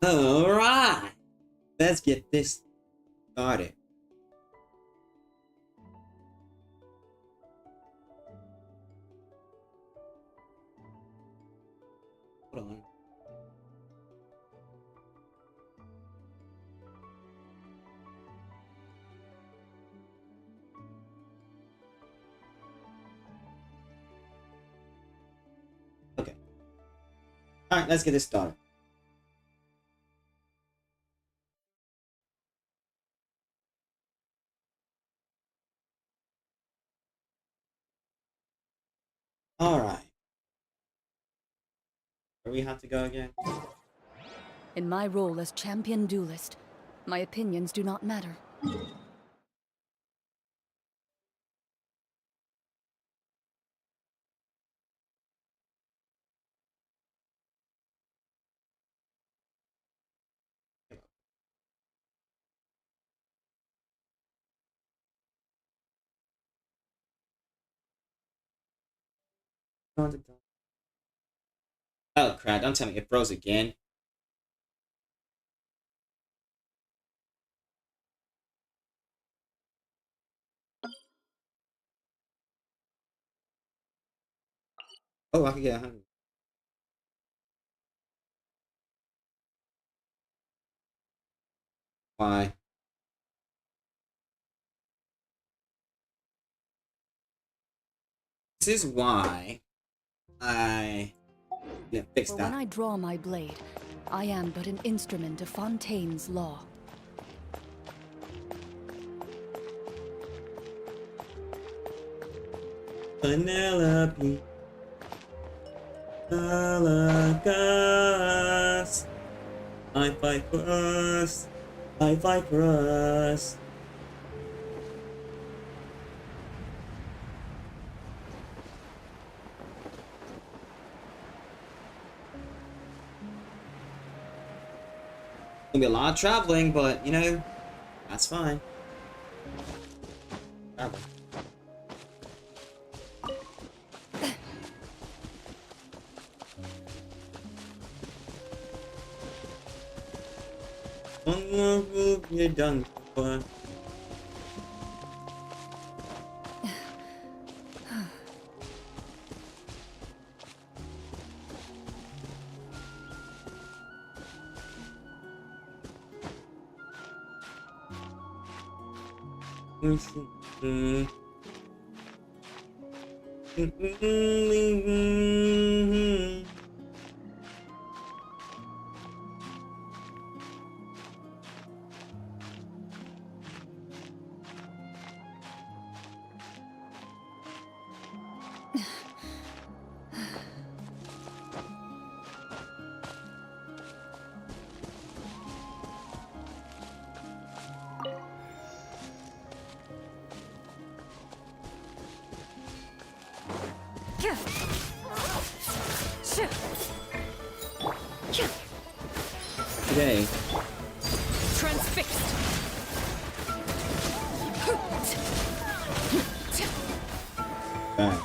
Alright! Let's get this started. Hold on. Okay. Alright, let's get this started. Alright. Where we have to go again? In my role as champion duelist, my opinions do not matter. Oh crap, don't tell me it froze again. Oh, I can get 100. Why? This is why I didn't fix For that. when I draw my blade, I am but an instrument of Fontaine's law. Penelope, Malagas, I fight for us. I fight for us. Gonna be a lot of traveling, but you know, that's fine. Traveling. One more move, you're done for. Today. Transfixed! Bang.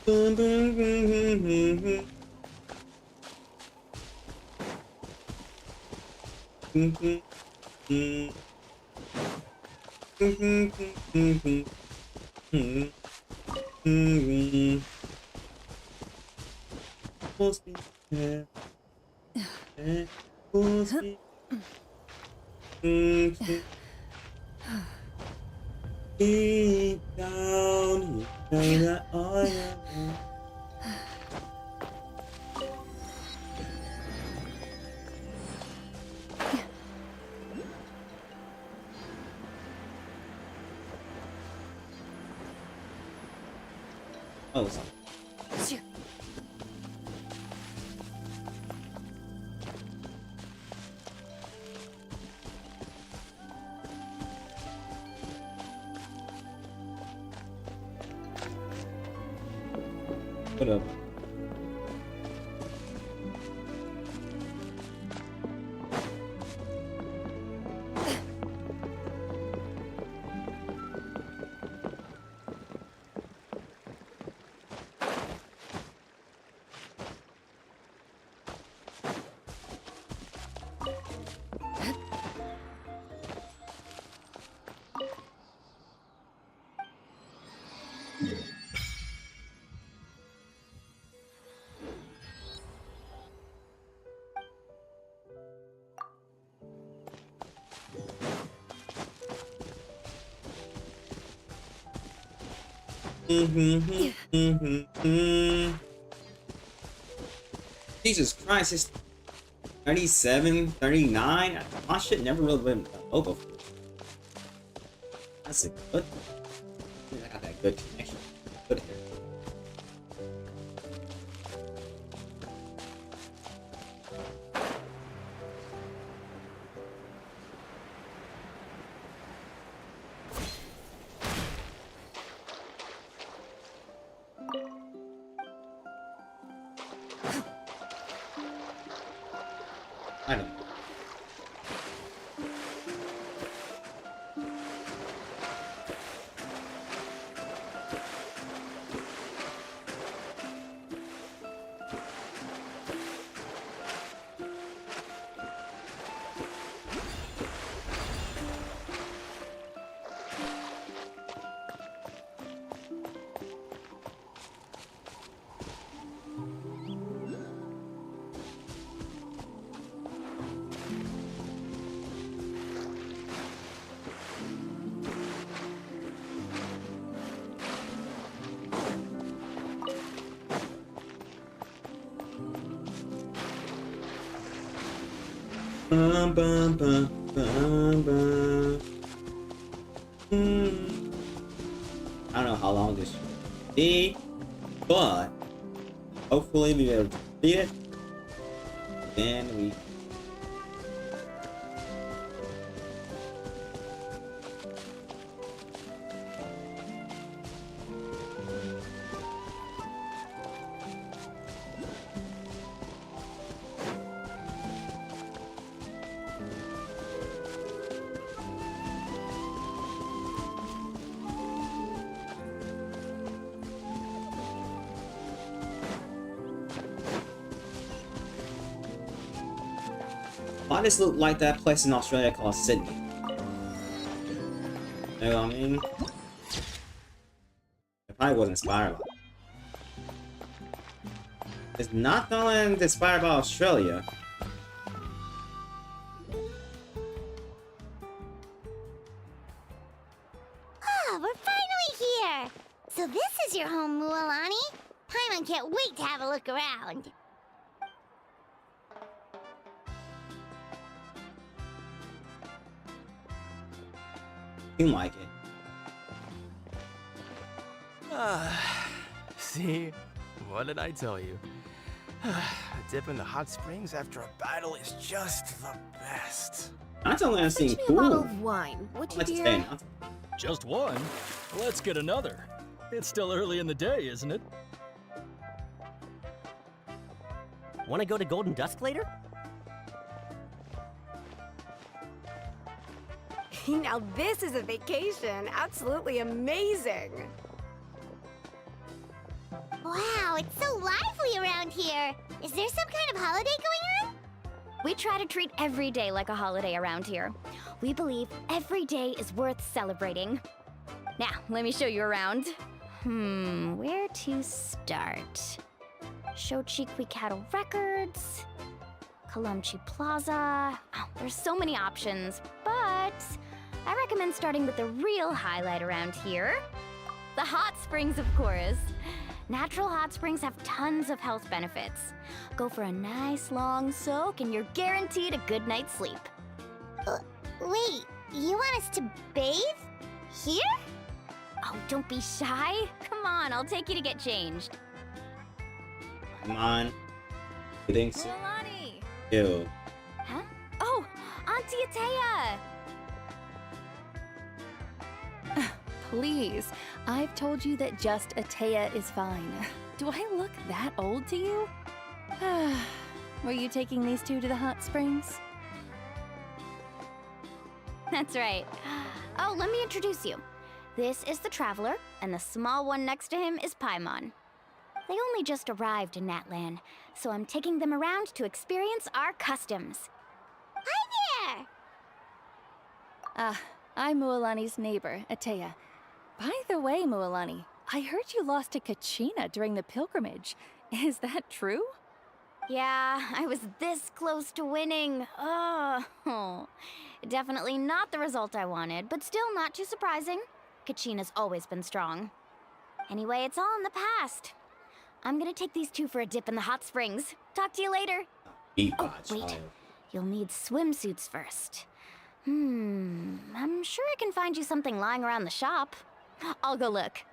Boom, boom, boom, boom, boom, boom. Boom, boom, boom. Boom, boom, boom, boom, boom. Boom, boom. Full speed, yeah. Yeah. Full speed. Boom, speed. Deep down, you know that I am. Oh, sorry. What up? Jesus Christ, it's 37, 39. My shit never really been low before. That's a good. I got that good connection. Good hair. I don't know. Bum, bum, bum, bum, bum. I don't know how long this should be, but hopefully we'll be able to beat it. Then we. Why does it look like that place in Australia called Sydney? You know what I mean? It probably was inspired by it. It's not Natlan inspired by Australia. Oh, we're finally here! So this is your home, Mualani? Paimon can't wait to have a look around. You like it. See? What did I tell you? A dip in the hot springs after a battle is just the best. Not only I'm seeing Fetch me a cool. bottle of wine, would you, Let's dear? stay now. Just one? Let's get another. It's still early in the day, isn't it? Want to go to Golden Dusk later? Now this is a vacation. Absolutely amazing. Wow, it's so lively around here. Is there some kind of holiday going on? We try to treat every day like a holiday around here. We believe every day is worth celebrating. Now, let me show you around. Where to start? Shochiqui Cattle Records, Kalumchi Plaza. Oh, there's so many options, but I recommend starting with the real highlight around here. The hot springs, of course. Natural hot springs have tons of health benefits. Go for a nice long soak and you're guaranteed a good night's sleep. Wait, you want us to bathe? Here? Oh, don't be shy. Come on, I'll take you to get changed. Come on. You think so? Milani! Ew. Huh? Oh, Auntie Atea! Please, I've told you that just Atea is fine. do I look that old to you? Were you taking these two to the hot springs? That's right. Oh, let me introduce you. This is the Traveler, and the small one next to him is Paimon. They only just arrived in Natlan, so I'm taking them around to experience our customs. Hi there! I'm Mualani's neighbor, Atea. By the way, Mualani, I heard you lost to Kachina during the pilgrimage. Is that true? Yeah, I was this close to winning. Oh, definitely not the result I wanted, but still not too surprising. Kachina's always been strong. Anyway, it's all in the past. I'm gonna take these two for a dip in the hot springs. Talk to you later. Oh, wait. You'll need swimsuits first. I'm sure I can find you something lying around the shop. I'll go look.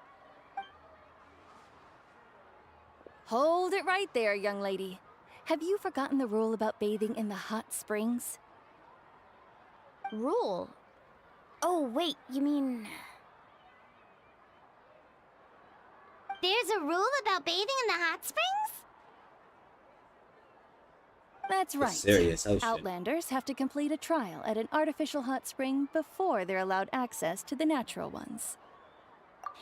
Hold it right there, young lady. Have you forgotten the rule about bathing in the hot springs? Rule? Oh, wait, you mean... There's a rule about bathing in the hot springs? That's right. Serious ocean. Outlanders have to complete a trial at an artificial hot spring before they're allowed access to the natural ones.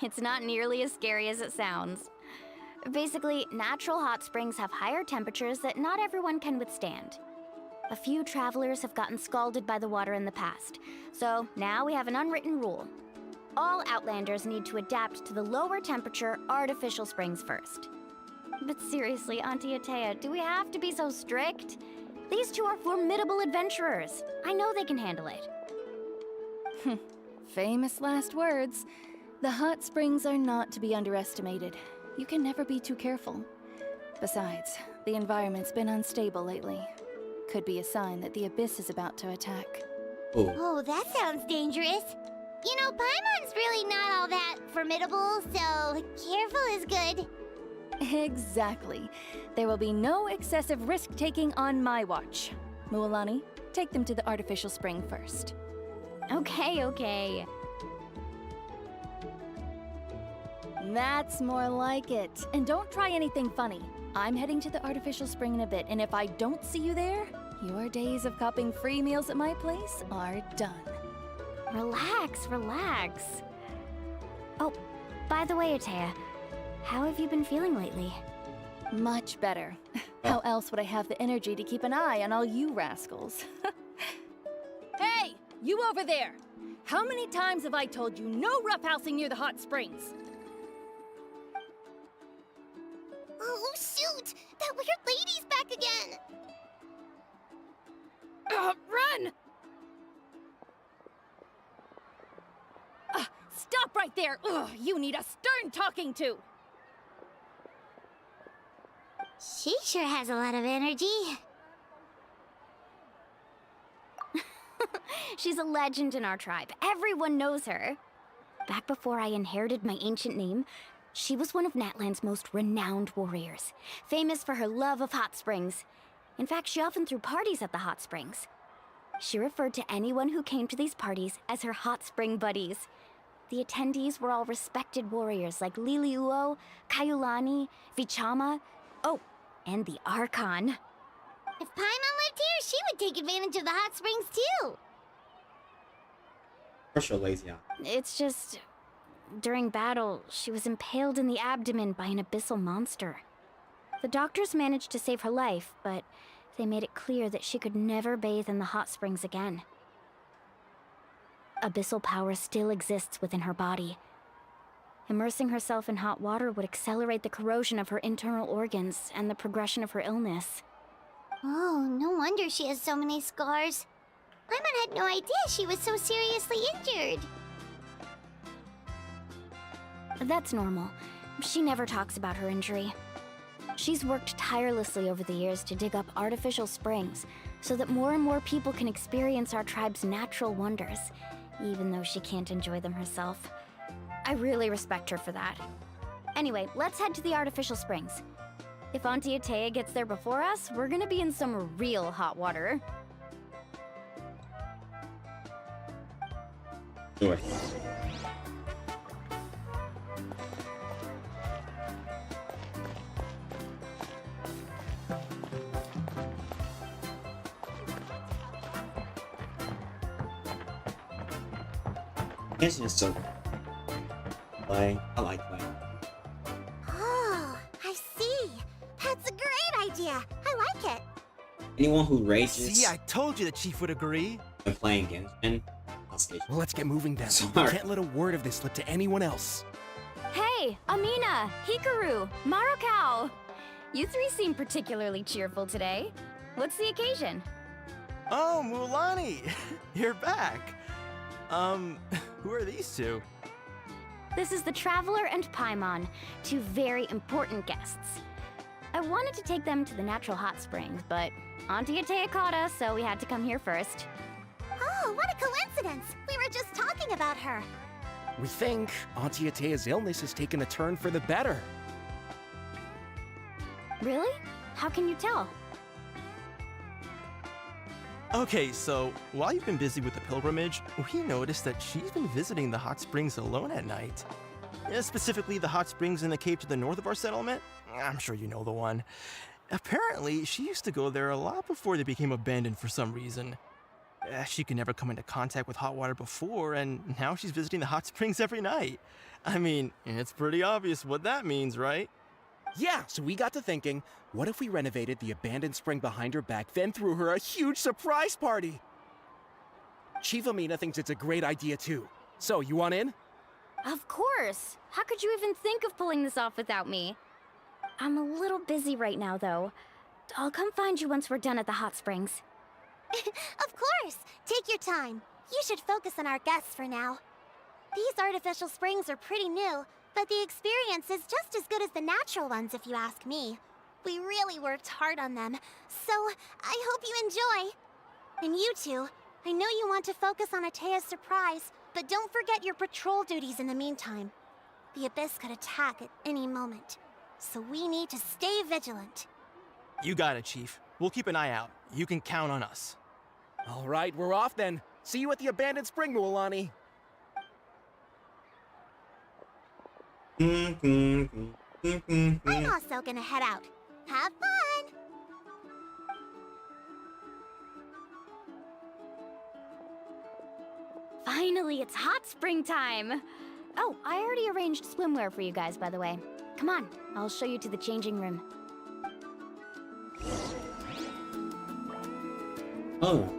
It's not nearly as scary as it sounds. Basically, natural hot springs have higher temperatures that not everyone can withstand. A few travelers have gotten scalded by the water in the past, so now we have an unwritten rule. All Outlanders need to adapt to the lower temperature artificial springs first. But seriously, Auntie Atea, do we have to be so strict? These two are formidable adventurers. I know they can handle it. Famous last words. The hot springs are not to be underestimated. You can never be too careful. Besides, the environment's been unstable lately. Could be a sign that the Abyss is about to attack. Oh, that sounds dangerous. You know, Paimon's really not all that formidable, so careful is good. Exactly. There will be no excessive risk-taking on my watch. Mualani, take them to the artificial spring first. Okay. That's more like it. And don't try anything funny. I'm heading to the artificial spring in a bit, and if I don't see you there, your days of copping free meals at my place are done. Relax. Oh, by the way, Atea, how have you been feeling lately? Much better. How else would I have the energy to keep an eye on all you rascals? Hey, you over there! How many times have I told you no roughhousing near the hot springs? Oh, shoot! That weird lady's back again! Run! Stop right there! Ugh, you need a stern talking to! She sure has a lot of energy. She's a legend in our tribe. Everyone knows her. Back before I inherited my ancient name, she was one of Natlan's most renowned warriors, famous for her love of hot springs. In fact, she often threw parties at the hot springs. She referred to anyone who came to these parties as her hot spring buddies. The attendees were all respected warriors like Liliuo, Kaiulani, Vichama, oh, and the Archon. If Paimon lived here, she would take advantage of the hot springs too. For sure, lazy. It's just... during battle, she was impaled in the abdomen by an abyssal monster. The doctors managed to save her life, but they made it clear that she could never bathe in the hot springs again. Abyssal power still exists within her body. Immersing herself in hot water would accelerate the corrosion of her internal organs and the progression of her illness. Oh, no wonder she has so many scars. Paimon had no idea she was so seriously injured. That's normal. She never talks about her injury. She's worked tirelessly over the years to dig up artificial springs so that more and more people can experience our tribe's natural wonders, even though she can't enjoy them herself. I really respect her for that. Anyway, let's head to the artificial springs. If Auntie Atea gets there before us, we're gonna be in some real hot water. Sure. Genshin is so playing. I like playing. Oh, I see. That's a great idea. I like it. Anyone who rages See, I told you the chief would agree. when playing Genshin, I'll skate. Well, let's get moving then. Sorry. Can't let a word of this slip to anyone else. Hey, Amina, Hikaru, Marukao. You three seem particularly cheerful today. What's the occasion? Oh, Mulani, you're back. Who are these two? This is the Traveler and Paimon, two very important guests. I wanted to take them to the natural hot springs, but Auntie Atea caught us, so we had to come here first. Oh, what a coincidence. We were just talking about her. We think Auntie Atea's illness has taken a turn for the better. Really? How can you tell? Okay, so while you've been busy with the pilgrimage, we noticed that she's been visiting the hot springs alone at night. Specifically, the hot springs in the cave to the north of our settlement. I'm sure you know the one. Apparently, she used to go there a lot before they became abandoned for some reason. She could never come into contact with hot water before, and now she's visiting the hot springs every night. I mean, it's pretty obvious what that means, right? Yeah, so we got to thinking, what if we renovated the abandoned spring behind her back, then threw her a huge surprise party? Chief Amina thinks it's a great idea too. So, you want in? Of course! How could you even think of pulling this off without me? I'm a little busy right now, though. I'll come find you once we're done at the hot springs. Of course. Take your time. You should focus on our guests for now. These artificial springs are pretty new, but the experience is just as good as the natural ones if you ask me. We really worked hard on them, so I hope you enjoy. And you two, I know you want to focus on Atea's surprise, but don't forget your patrol duties in the meantime. The Abyss could attack at any moment, so we need to stay vigilant. You got it, Chief. We'll keep an eye out. You can count on us. All right, we're off then. See you at the abandoned spring, Mualani. Mm-hmm. I'm also gonna head out. Have fun! Finally, it's hot spring time! Oh, I already arranged swimwear for you guys, by the way. Come on, I'll show you to the changing room. Oh.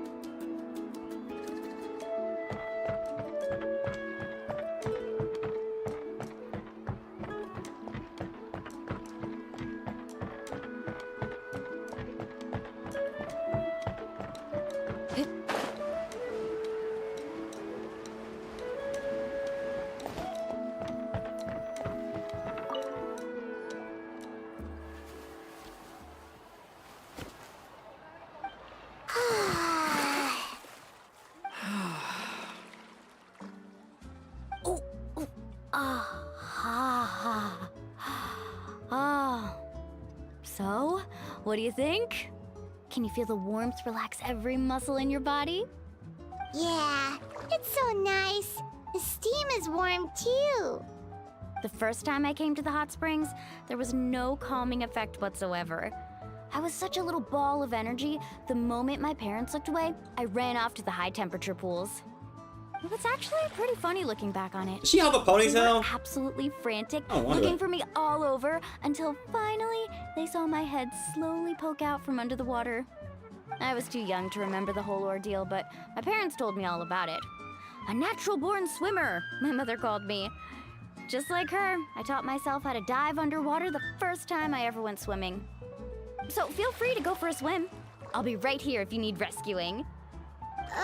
So, what do you think? Can you feel the warmth relax every muscle in your body? Yeah, it's so nice. The steam is warm too. The first time I came to the hot springs, there was no calming effect whatsoever. I was such a little ball of energy, the moment my parents looked away, I ran off to the high temperature pools. It was actually pretty funny looking back on it. Does she have a They were ponytail? absolutely frantic, Oh, wonder. looking for me all over, until finally they saw my head slowly poke out from under the water. I was too young to remember the whole ordeal, but my parents told me all about it. A natural-born swimmer, my mother called me. Just like her, I taught myself how to dive underwater the first time I ever went swimming. So feel free to go for a swim. I'll be right here if you need rescuing.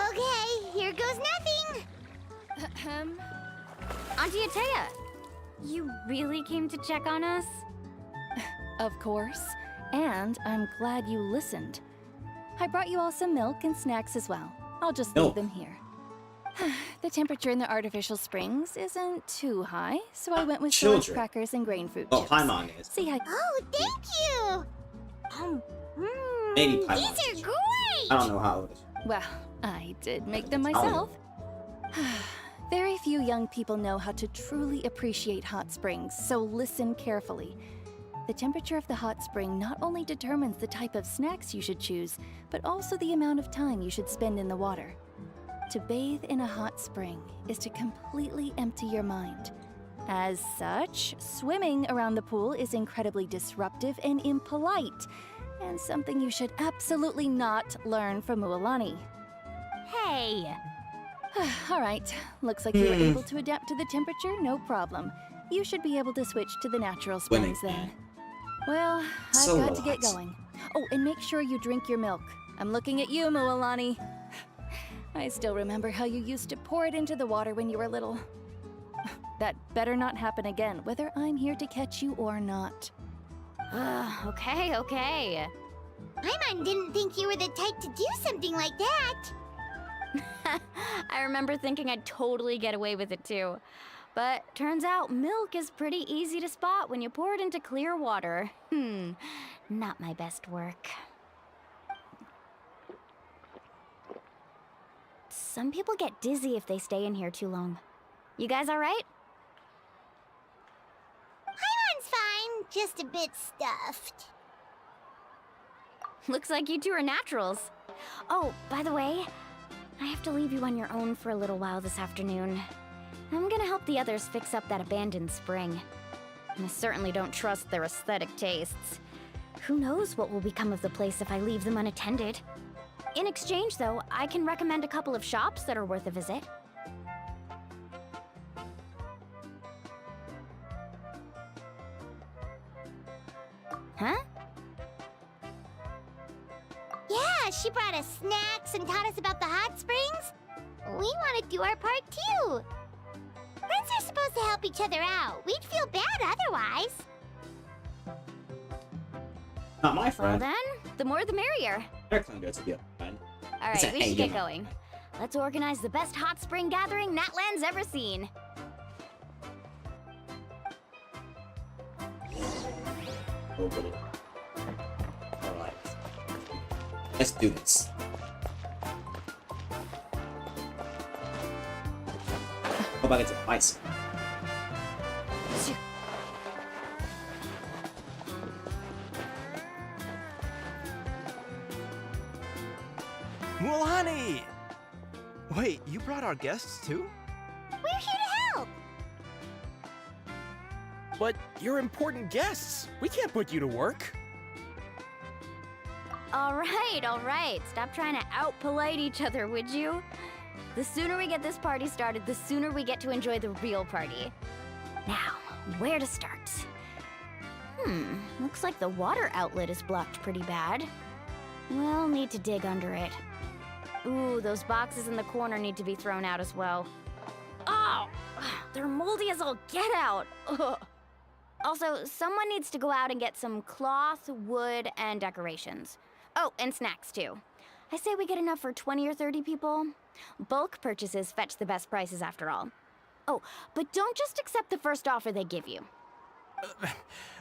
Okay, here goes nothing. Auntie Atea, you really came to check on us? Of course. And I'm glad you listened. I brought you all some milk and snacks as well. I'll just leave Milk. them here. The temperature in the artificial springs isn't too high, so I went with Children. George crackers and grain fruit Oh, chips. Paimon is. See how Oh, thank you. Maybe Paimon. These are great. I don't know how old is. well, I did make them Oh. myself. Very few young people know how to truly appreciate hot springs, so listen carefully. The temperature of the hot spring not only determines the type of snacks you should choose, but also the amount of time you should spend in the water. To bathe in a hot spring is to completely empty your mind. As such, swimming around the pool is incredibly disruptive and impolite, and something you should absolutely not learn from Mualani. Hey! All right, looks like you were able to adapt to the temperature, no problem. You should be able to switch to the natural springs then. Well, I've got to get going. Oh, and make sure you drink your milk. I'm looking at you, Mualani. I still remember how you used to pour it into the water when you were little. That better not happen again, whether I'm here to catch you or not. Okay. Paimon didn't think you were the type to do something like that. I remember thinking I'd totally get away with it too. But turns out milk is pretty easy to spot when you pour it into clear water. Not my best work. Some people get dizzy if they stay in here too long. You guys all right? Paimon's fine, just a bit stuffed. Looks like you two are naturals. Oh, by the way, I have to leave you on your own for a little while this afternoon. I'm gonna help the others fix up that abandoned spring. And I certainly don't trust their aesthetic tastes. Who knows what will become of the place if I leave them unattended. In exchange, though, I can recommend a couple of shops that are worth a visit. Huh? Yeah, she brought us snacks and taught us about the hot springs. We want to do our part too. Friends are supposed to help each other out. We'd feel bad otherwise. Not my Well friend. then, the more the merrier. Erickson goes to be a friend. Alright, It's a we should get hanging. going. Let's organize the best hot spring gathering Natlan's ever seen. Nobody. Alright. Let's do this. Go back into ice. Mualani! Wait, you brought our guests too? We're here to help. But you're important guests. We can't put you to work. Alright. Stop trying to out-polite each other, would you? The sooner we get this party started, the sooner we get to enjoy the real party. Now, where to start? Looks like the water outlet is blocked pretty bad. We'll need to dig under it. Ooh, those boxes in the corner need to be thrown out as well. Oh! They're moldy as all get out! Ugh. Also, someone needs to go out and get some cloth, wood, and decorations. Oh, and snacks too. I say we get enough for 20 or 30 people. Bulk purchases fetch the best prices after all. Oh, but don't just accept the first offer they give you.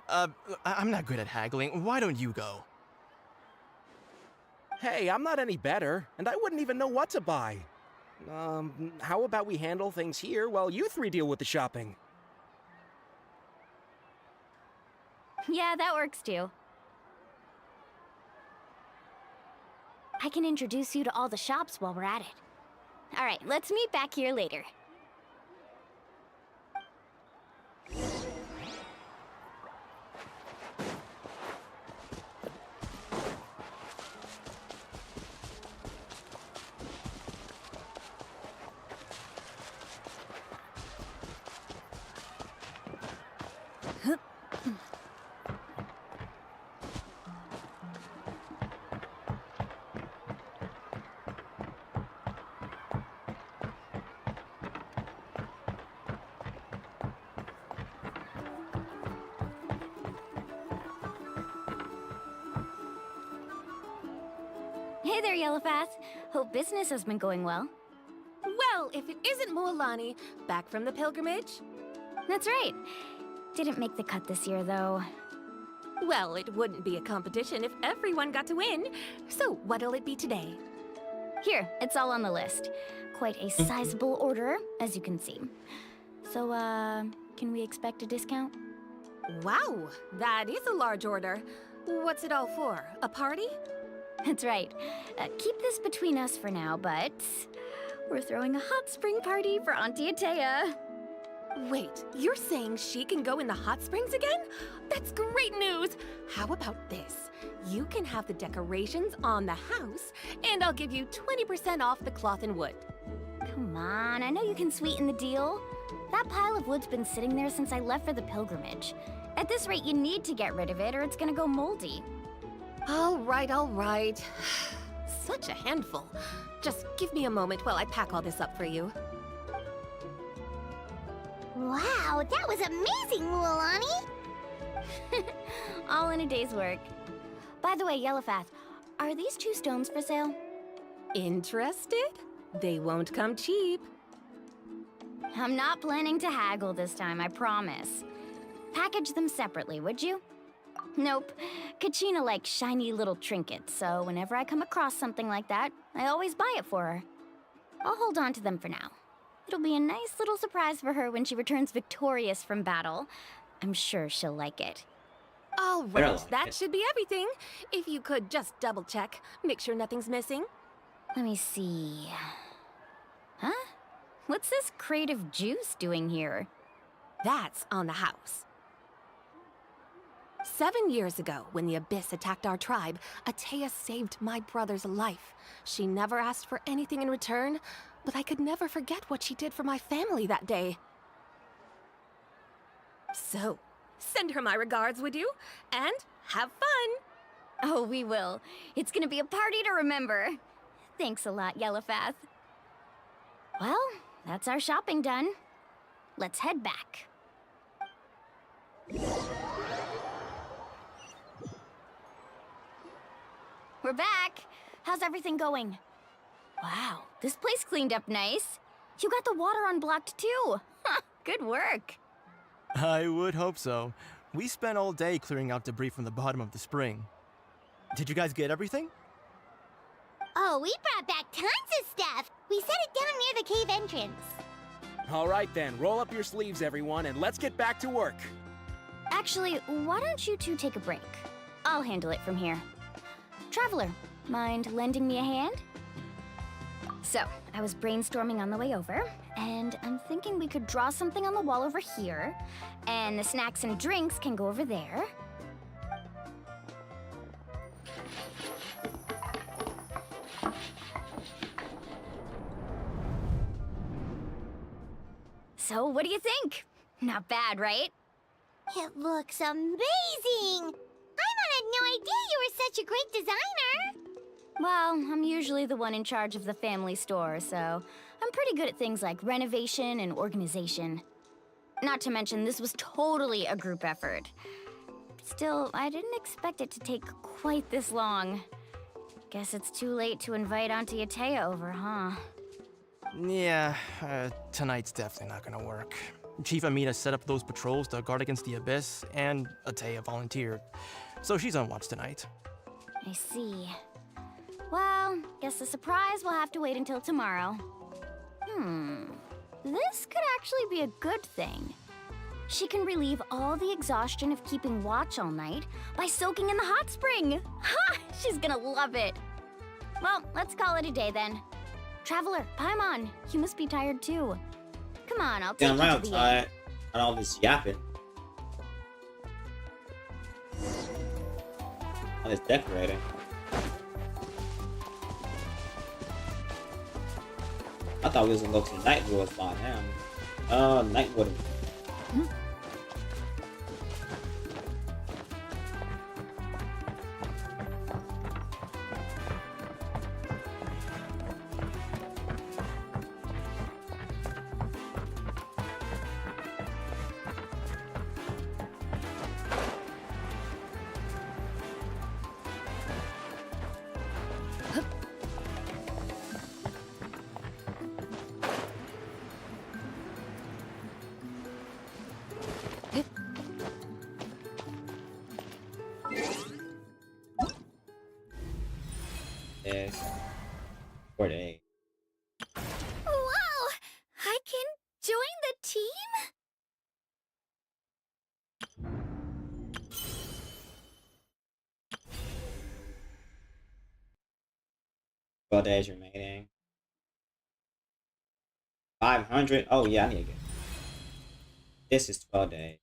I'm not good at haggling. Why don't you go? Hey, I'm not any better, and I wouldn't even know what to buy. How about we handle things here while you three deal with the shopping? Yeah, that works too. I can introduce you to all the shops while we're at it. All right, let's meet back here later. Hey there, Yellowfast. Hope business has been going well. Well, if it isn't Mualani, back from the pilgrimage? That's right. Didn't make the cut this year, though. Well, it wouldn't be a competition if everyone got to win. So, what'll it be today? Here, it's all on the list. Quite a sizable order, as you can see. So, can we expect a discount? Wow, that is a large order. What's it all for? A party? That's right. Keep this between us for now, but We're throwing a hot spring party for Auntie Atea. Wait, you're saying she can go in the hot springs again? That's great news! How about this? You can have the decorations on the house, and I'll give you 20% off the cloth and wood. Come on, I know you can sweeten the deal. That pile of wood's been sitting there since I left for the pilgrimage. At this rate, you need to get rid of it or it's gonna go moldy. All right, all right. Such a handful. Just give me a moment while I pack all this up for you. Wow, that was amazing, Mualani! All in a day's work. By the way, Yellowfath, are these 2 stones for sale? Interested? They won't come cheap. I'm not planning to haggle this time, I promise. Package them separately, would you? Nope. Kachina likes shiny little trinkets, so whenever I come across something like that, I always buy it for her. I'll hold on to them for now. It'll be a nice little surprise for her when she returns victorious from battle. I'm sure she'll like it. All Better right, like that it. should be everything. If you could just double check, make sure nothing's missing. Let me see. Huh? What's this crate of juice doing here? That's on the house. 7 years ago, when the Abyss attacked our tribe, Atea saved my brother's life. She never asked for anything in return, but I could never forget what she did for my family that day. So, send her my regards, would you? And have fun! Oh, we will. It's gonna be a party to remember. Thanks a lot, Yellowfath. Well, that's our shopping done. Let's head back. We're back. How's everything going? Wow, this place cleaned up nice. You got the water unblocked too. Huh, good work. I would hope so. We spent all day clearing out debris from the bottom of the spring. Did you guys get everything? Oh, we brought back tons of stuff! We set it down near the cave entrance. All right then, roll up your sleeves, everyone, and let's get back to work. Actually, why don't you two take a break? I'll handle it from here. Traveler, mind lending me a hand? So, I was brainstorming on the way over, and I'm thinking we could draw something on the wall over here, and the snacks and drinks can go over there. So, what do you think? Not bad, right? It looks amazing! Paimon had no idea you were such a great designer! Well, I'm usually the one in charge of the family store, so I'm pretty good at things like renovation and organization. Not to mention, this was totally a group effort. Still, I didn't expect it to take quite this long. Guess it's too late to invite Auntie Atea over, huh? Yeah, tonight's definitely not gonna work. Chief Amita set up those patrols to guard against the Abyss, and Atea volunteered. So she's on watch tonight. I see. Well, guess the surprise will have to wait until tomorrow. This could actually be a good thing. She can relieve all the exhaustion of keeping watch all night by soaking in the hot spring. Ha! She's gonna love it. Well, let's call it a day then. Traveler, Paimon, you must be tired too. Come on, I'll take Damn you right to I'm the tired. And all this yapping. All this decorating. I thought we was gonna go to the night wars by now. Night ward. Yes. 48. Whoa! I can join the team? Well, days remaining. 500. Oh yeah, I need to get. This is 12 days.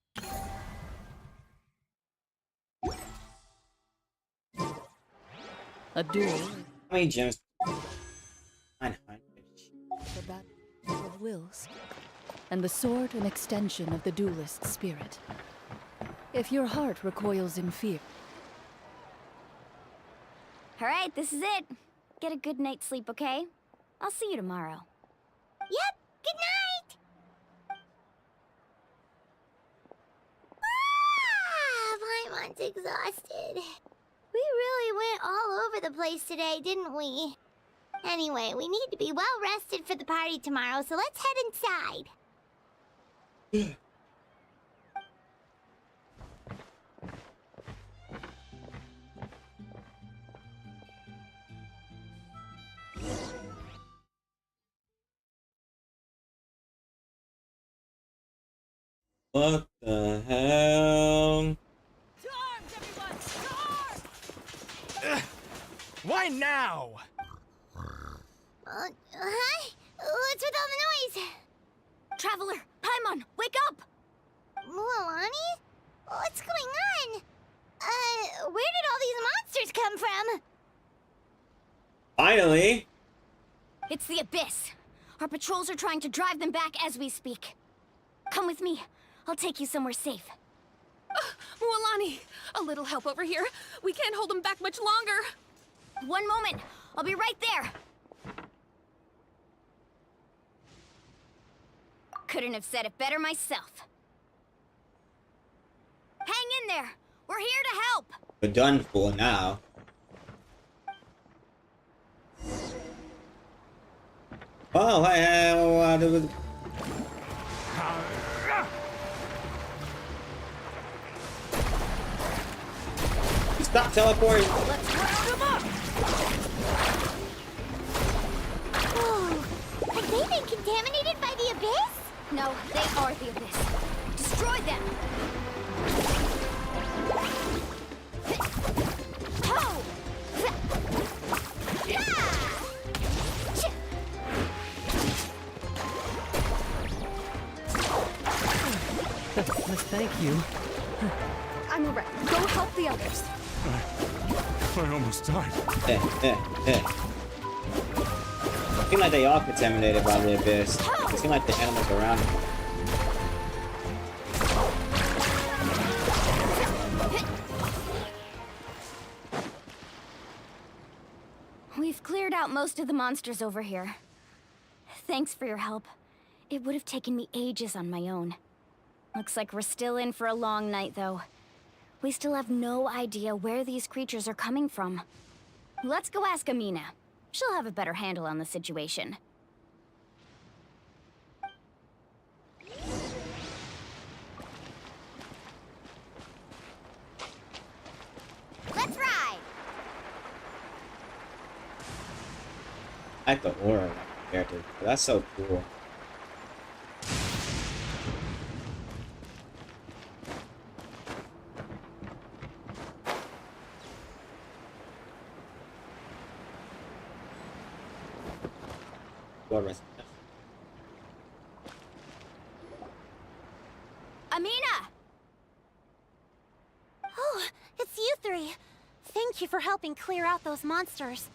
A duel. How many gems? 900. The battle of wills. And the sword an extension of the duelist's spirit. If your heart recoils in fear. Alright, this is it. Get a good night's sleep, okay? I'll see you tomorrow. Yep, good night! Paimon's exhausted. We really went all over the place today, didn't we? Anyway, we need to be well rested for the party tomorrow, so let's head inside. What the hell? Why now? Huh? What's with all the noise? Traveler, Paimon, wake up! Mualani? What's going on? Where did all these monsters come from? Finally! It's the Abyss. Our patrols are trying to drive them back as we speak. Come with me. I'll take you somewhere safe. Mualani, a little help over here. We can't hold them back much longer. One moment. I'll be right there. Couldn't have said it better myself. Hang in there. We're here to help. We're done for now. Oh, hey, stop teleporting. Let's round them up. Whoa! Have they been contaminated by the Abyss? No, they are the Abyss. Destroy them. Ho! Thank you. I'm alright. Go help the others. I almost died. Seem like they are contaminated by the Abyss. It seem like the animals around them. We've cleared out most of the monsters over here. Thanks for your help. It would have taken me ages on my own. Looks like we're still in for a long night, though. We still have no idea where these creatures are coming from. Let's go ask Amina. She'll have a better handle on the situation. Let's ride! I like the aura of that character. That's so cool. Amina! Oh, it's you three. Thank you for helping clear out those monsters.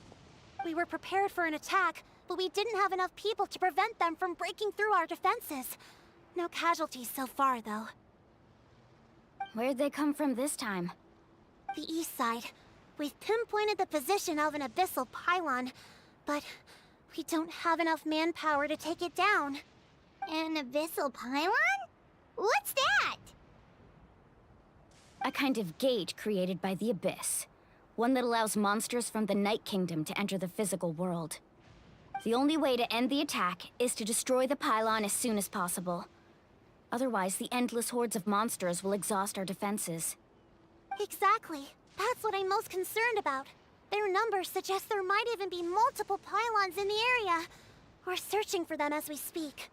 We were prepared for an attack, but we didn't have enough people to prevent them from breaking through our defenses. No casualties so far, though. Where'd they come from this time? The east side. We've pinpointed the position of an abyssal pylon, but we don't have enough manpower to take it down. An abyssal pylon? What's that? A kind of gate created by the Abyss. One that allows monsters from the Night Kingdom to enter the physical world. The only way to end the attack is to destroy the pylon as soon as possible. Otherwise, the endless hordes of monsters will exhaust our defenses. Exactly. That's what I'm most concerned about. Their numbers suggest there might even be multiple pylons in the area. We're searching for them as we speak.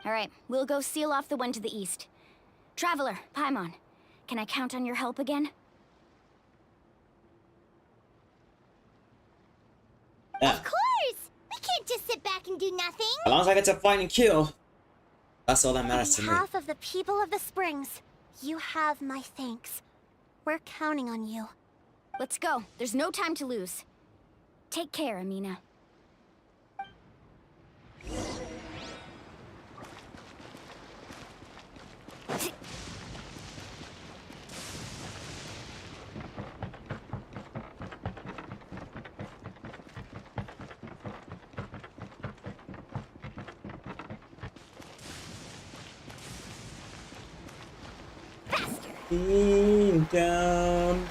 Alright, we'll go seal off the one to the east. Traveler, Paimon, can I count on your help again? Of course! We can't just sit can do nothing. As long as I get to fight and kill, that's all that matters to On me. behalf of the people of the Springs, you have my thanks. We're counting on you. Let's go. There's no time to lose. Take care, Amina. Down.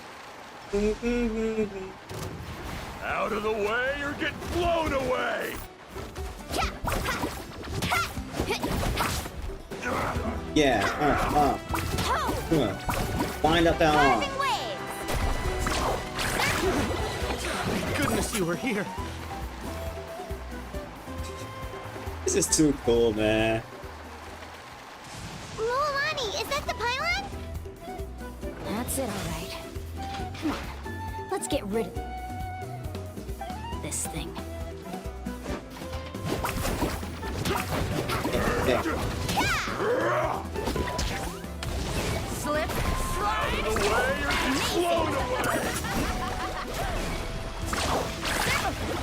Out of the way or get blown away! Yeah, Wind up that arm. Goodness, you were here. This is too cool, man. Mualani, is that the pylon? That's it, all right. Come on, let's get rid of this thing. Yeah. Slip, slide. Out of the way or get blown away!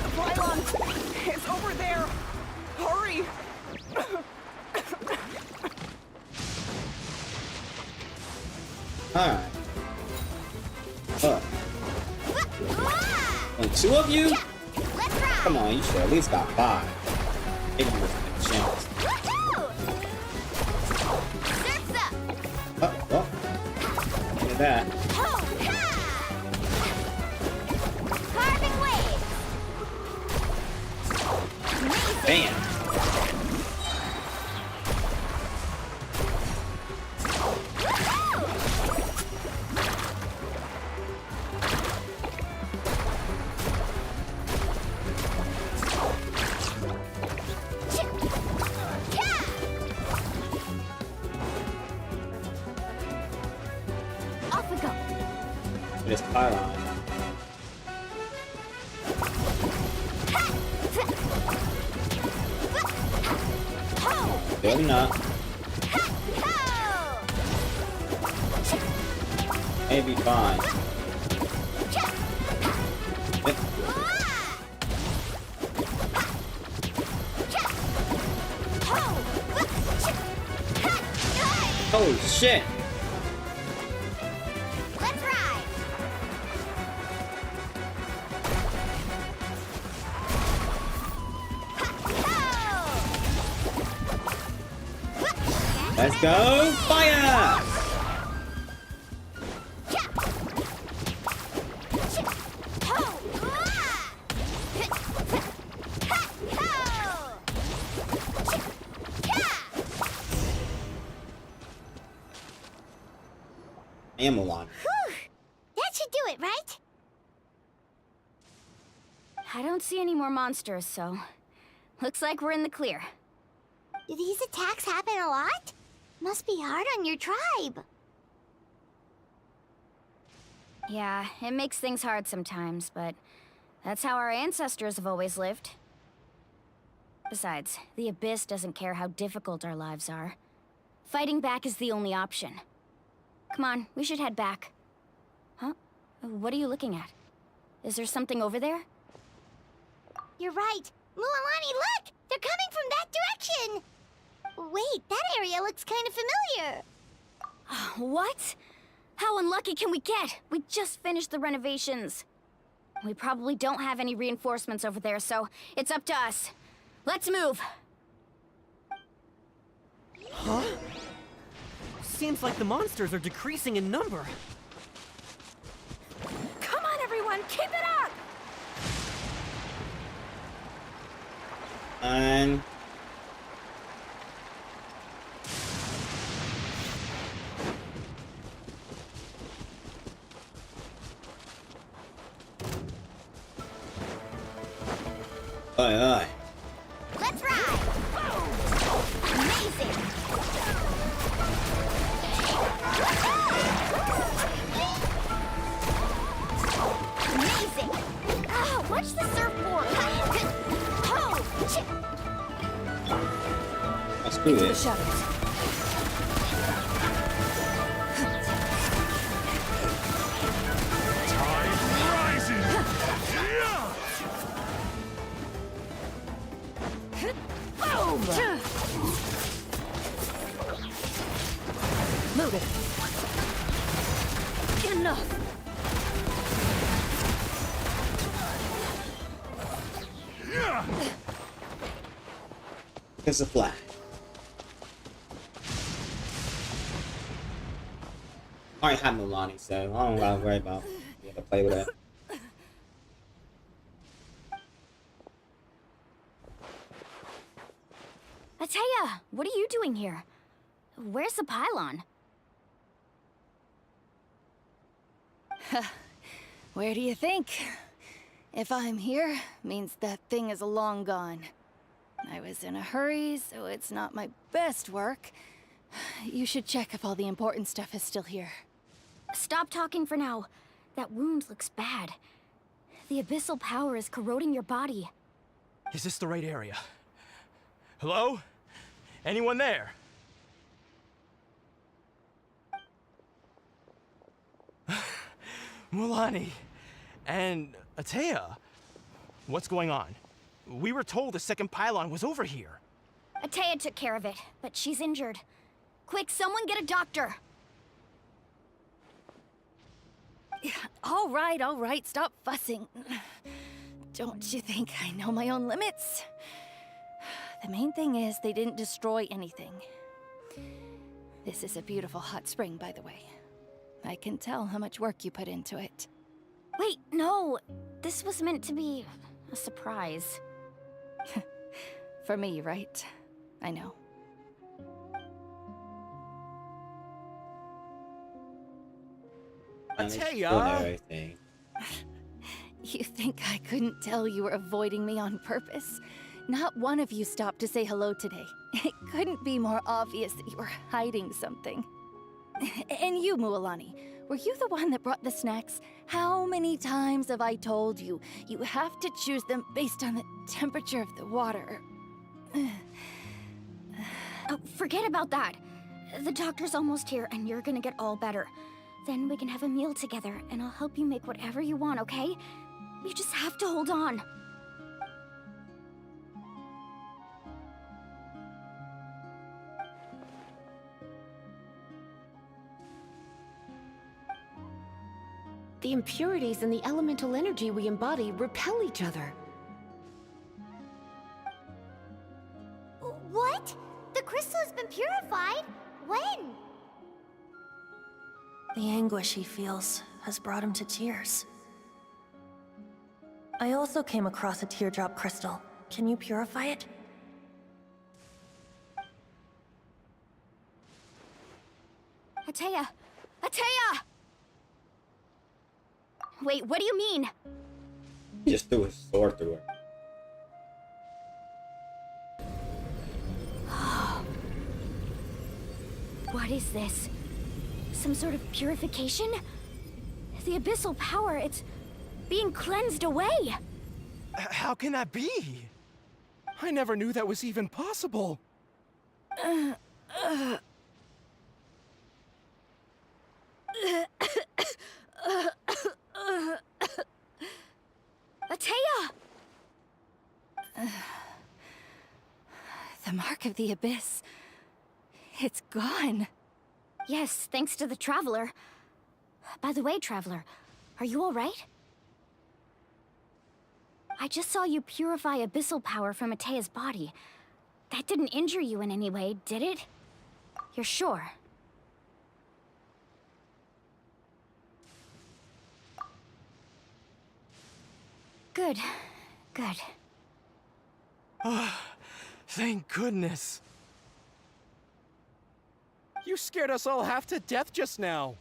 The pylon is over there. Hurry. Alright. And two of you? Come on, you should at least got 5. Maybe with a chance. Oh, look at that. Bam! Off we go. This pylon. Good enough. Maybe fine. Holy shit! Let's ride. Let's go! Fire! Emote. That should do it, right? I don't see any more monsters, so looks like we're in the clear. Do these attacks happen a lot? Must be hard on your tribe. Yeah, it makes things hard sometimes, but that's how our ancestors have always lived. Besides, the Abyss doesn't care how difficult our lives are. Fighting back is the only option. Come on, we should head back. Huh? What are you looking at? Is there something over there? You're right. Mualani, look! They're coming from that direction! Wait, that area looks kind of familiar. What? How unlucky can we get? We just finished the renovations. We probably don't have any reinforcements over there, so it's up to us. Let's move! Huh? Seems like the monsters are decreasing in number. Come on, everyone, keep it up! And aye. Let's ride! Amazing! Amazing! Oh, watch the surfboard! Oh! Screw Into the it. shadows. Tide rises! Yeah! Move it. Enough. It's a flag. I already have Milani, so I don't gotta worry about being able to play with it. Atea, what are you doing here? Where's the pylon? Where do you think? If I'm here, means that thing is long gone. I was in a hurry, so it's not my best work. You should check if all the important stuff is still here. Stop talking for now. That wound looks bad. The abyssal power is corroding your body. Is this the right area? Hello? Anyone there? Mulani and Atea, what's going on? We were told the second pylon was over here. Atea took care of it, but she's injured. Quick, someone get a doctor! All right, stop fussing. Don't you think I know my own limits? The main thing is they didn't destroy anything. This is a beautiful hot spring, by the way. I can tell how much work you put into it. Wait, no! This was meant to be a surprise. For me, right? I know. Atea! You think I couldn't tell you were avoiding me on purpose? Not one of you stopped to say hello today. It couldn't be more obvious that you were hiding something. And you, Mualani, were you the one that brought the snacks? How many times have I told you, you have to choose them based on the temperature of the water? Oh, forget about that. The doctor's almost here, and you're gonna get all better. Then we can have a meal together, and I'll help you make whatever you want, okay? You just have to hold on. The impurities and the elemental energy we embody repel each other. What? The crystal has been purified? When? The anguish he feels has brought him to tears. I also came across a teardrop crystal. Can you purify it? Atea! Atea! Wait, what do you mean? He just threw his sword through her. What is this? Some sort of purification? The abyssal power, it's being cleansed away! How can that be? I never knew that was even possible. Atea! The mark of the abyss. It's gone. Yes, thanks to the Traveler. By the way, Traveler, are you alright? I just saw you purify abyssal power from Atea's body. That didn't injure you in any way, did it? You're sure? Good. Good. Thank goodness. You scared us all half to death just now.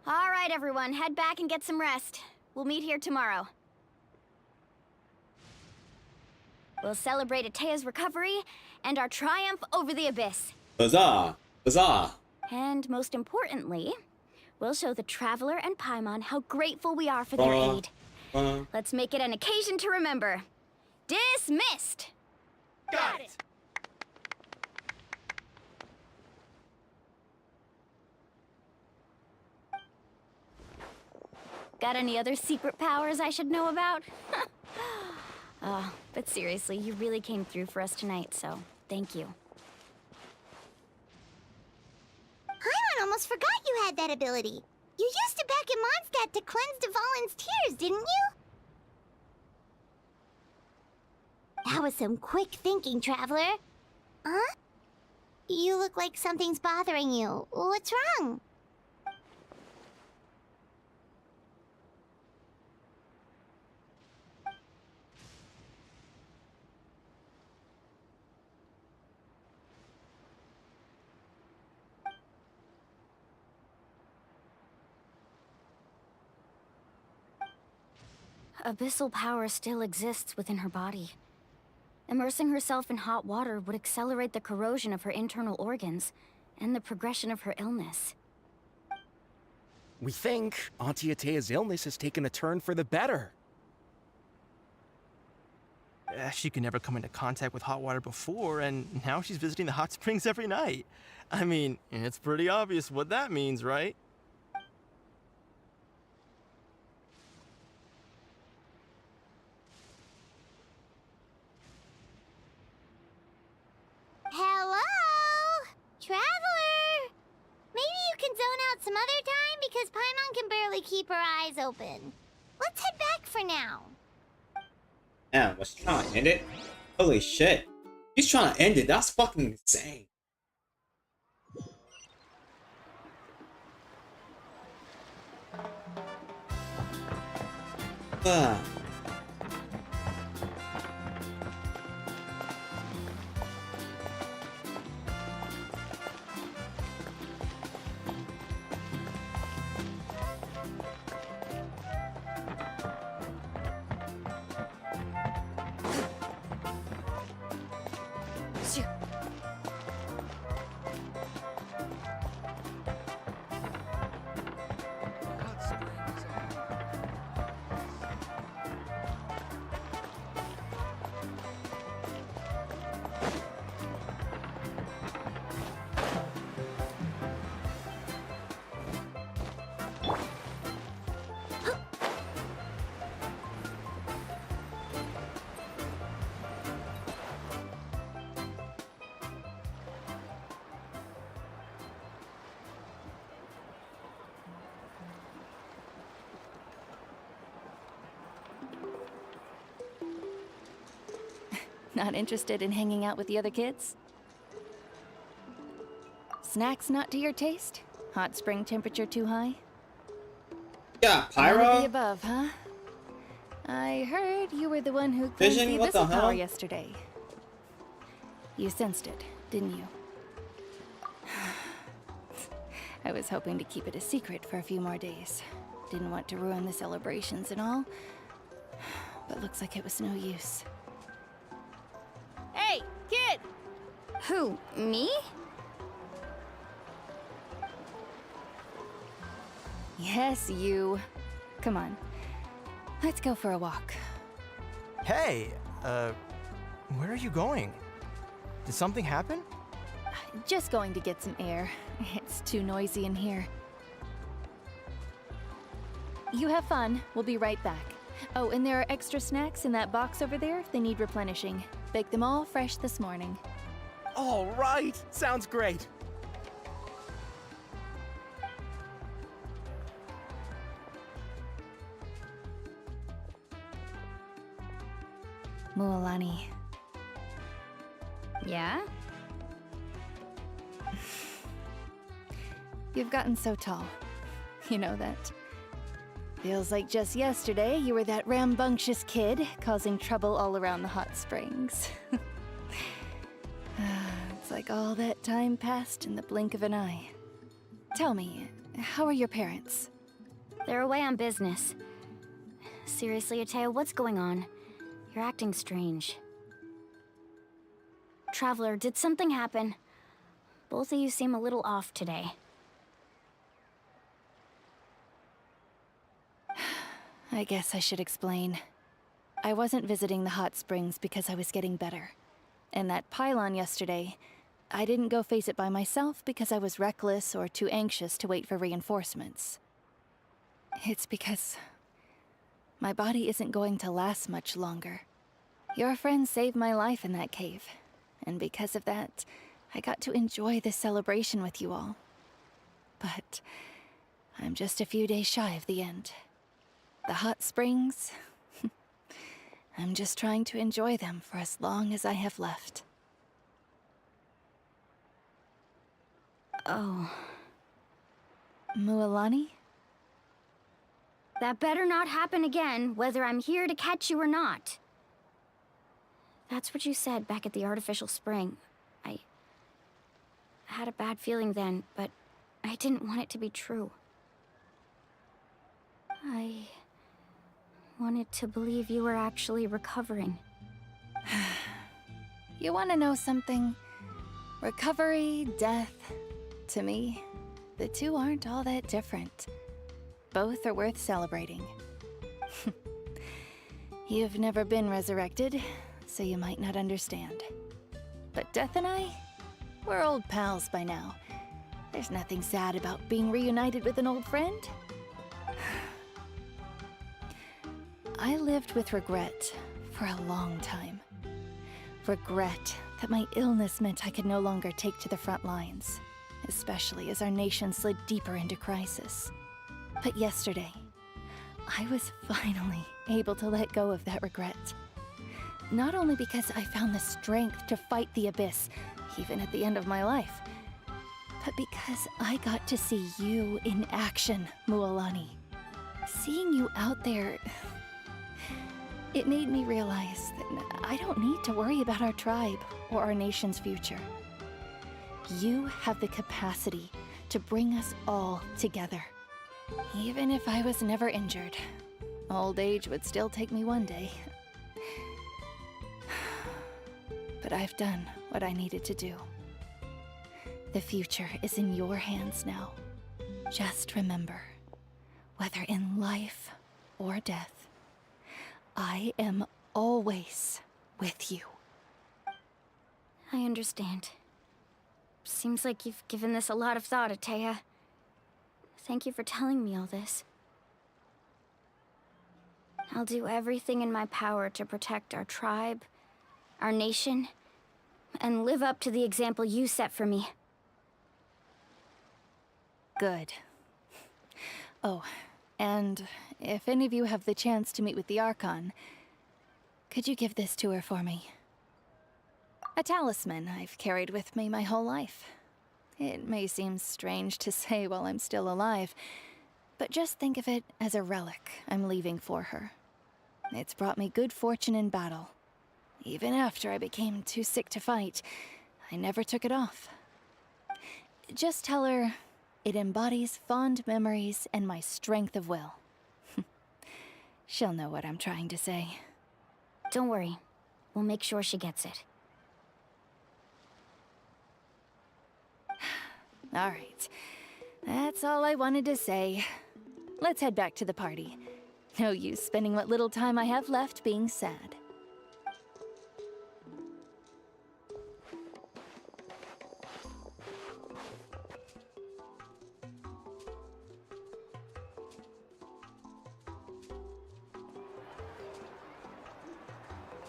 All right, everyone, head back and get some rest. We'll meet here tomorrow. We'll celebrate Atea's recovery and our triumph over the abyss. Huzzah! Huzzah! And most importantly, We'll show the Traveler and Paimon how grateful we are for their aid. Let's make it an occasion to remember. Dismissed! Got it! Got any other secret powers I should know about? But seriously, you really came through for us tonight, so thank you. Paimon almost forgot you had that ability. You used it back in Mondstadt to cleanse Dvalin's tears, didn't you? That was some quick thinking, Traveler. Huh? You look like something's bothering you. What's wrong? Abyssal power still exists within her body. Immersing herself in hot water would accelerate the corrosion of her internal organs and the progression of her illness. We think Auntie Atea's illness has taken a turn for the better. She could never come into contact with hot water before, and now she's visiting the hot springs every night. I mean, it's pretty obvious what that means, right? Hello? Traveler? Maybe you can zone out some other time because Paimon can barely keep her eyes open. Let's head back for now. Yeah, was he trying to end it? Holy shit. He's trying to end it. That's fucking insane. Ah. Not interested in hanging out with the other kids? Snacks not to your taste? Hot spring temperature too high? Yeah, None of the Pyro? above, huh? I heard you were the one who cleansed Vision? the What the abyssal power hell? yesterday. You sensed it, didn't you? I was hoping to keep it a secret for a few more days. Didn't want to ruin the celebrations and all. But looks like it was no use. Hey, kid! Who, me? Yes, you. Come on. Let's go for a walk. Hey, where are you going? Did something happen? Just going to get some air. It's too noisy in here. You have fun. We'll be right back. Oh, and there are extra snacks in that box over there if they need replenishing. Baked them all fresh this morning. All right, sounds great. Mualani. Yeah? You've gotten so tall. You know that. Feels like just yesterday you were that rambunctious kid causing trouble all around the hot springs. It's like all that time passed in the blink of an eye. Tell me, how are your parents? They're away on business. Seriously, Atea, what's going on? You're acting strange. Traveler, did something happen? Both of you seem a little off today. I guess I should explain. I wasn't visiting the hot springs because I was getting better. And that pylon yesterday, I didn't go face it by myself because I was reckless or too anxious to wait for reinforcements. It's because my body isn't going to last much longer. Your friend saved my life in that cave, and because of that, I got to enjoy this celebration with you all. But I'm just a few days shy of the end. The hot springs, I'm just trying to enjoy them for as long as I have left. Oh. Mualani? That better not happen again, whether I'm here to catch you or not. That's what you said back at the artificial spring. I had a bad feeling then, but I didn't want it to be true. I wanted to believe you were actually recovering. You want to know something? Recovery, death, to me, the two aren't all that different. Both are worth celebrating. You've never been resurrected, so you might not understand. But Death and I, we're old pals by now. There's nothing sad about being reunited with an old friend. I lived with regret for a long time. Regret that my illness meant I could no longer take to the front lines, especially as our nation slid deeper into crisis. But yesterday, I was finally able to let go of that regret. Not only because I found the strength to fight the abyss, even at the end of my life, but because I got to see you in action, Mualani. Seeing you out there, it made me realize that I don't need to worry about our tribe or our nation's future. You have the capacity to bring us all together. Even if I was never injured, old age would still take me one day. But I've done what I needed to do. The future is in your hands now. Just remember, whether in life or death, I am always with you. I understand. Seems like you've given this a lot of thought, Atea. Thank you for telling me all this. I'll do everything in my power to protect our tribe, our nation, and live up to the example you set for me. Good. Oh, and if any of you have the chance to meet with the Archon, could you give this to her for me? A talisman I've carried with me my whole life. It may seem strange to say while I'm still alive, but just think of it as a relic I'm leaving for her. It's brought me good fortune in battle. Even after I became too sick to fight, I never took it off. Just tell her it embodies fond memories and my strength of will. She'll know what I'm trying to say. Don't worry. We'll make sure she gets it. All right. That's all I wanted to say. Let's head back to the party. No use spending what little time I have left being sad.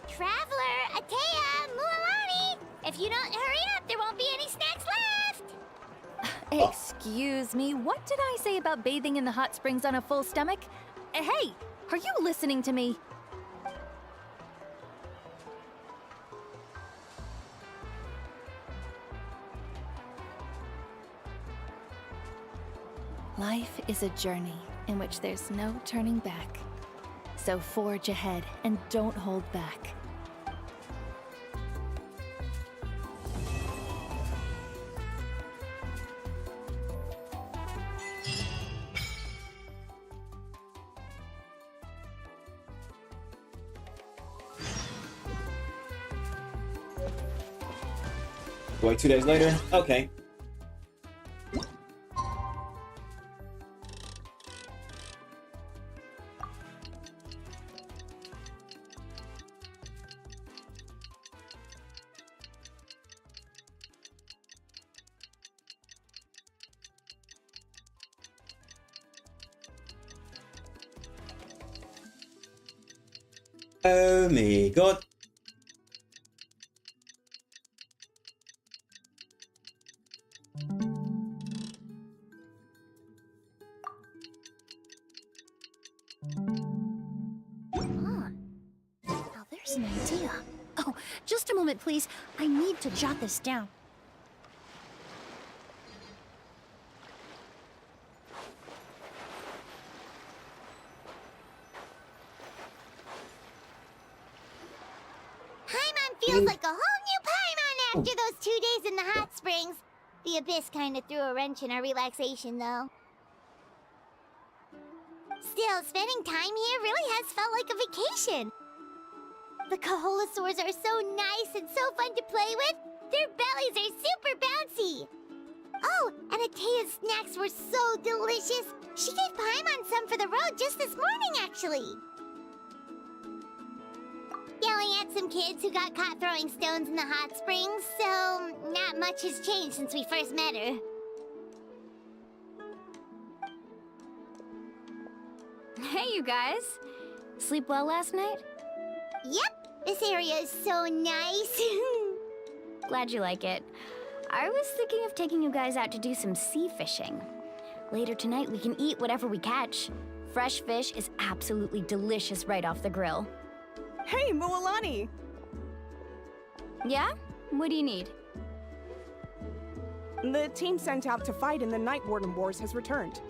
Traveler, Atea, Mualani! If you don't hurry up, there won't be any snacks left! Excuse me, what did I say about bathing in the hot springs on a full stomach? Hey, are you listening to me? Life is a journey in which there's no turning back. So forge ahead and don't hold back. Wait, 2 days later? Okay. Oh my god. Now there's an idea. Oh, just a moment, please. I need to jot this down. Paimon feels like a whole new Paimon after those 2 days in the hot springs. The Abyss kind of threw a wrench in our relaxation, though. Still, spending time here really has felt like a vacation. The Kaholosaurs are so nice and so fun to play with. Their bellies are super bouncy. Oh, and Atea's snacks were so delicious. She gave Paimon some for the road just this morning, actually. Yelling at some kids who got caught throwing stones in the hot springs, so not much has changed since we first met her. Hey, you guys. Sleep well last night? Yep, this area is so nice. Glad you like it. I was thinking of taking you guys out to do some sea fishing. Later tonight, we can eat whatever we catch. Fresh fish is absolutely delicious right off the grill. Hey, Mualani! Yeah? What do you need? The team sent out to fight in the Night Warden Wars has returned.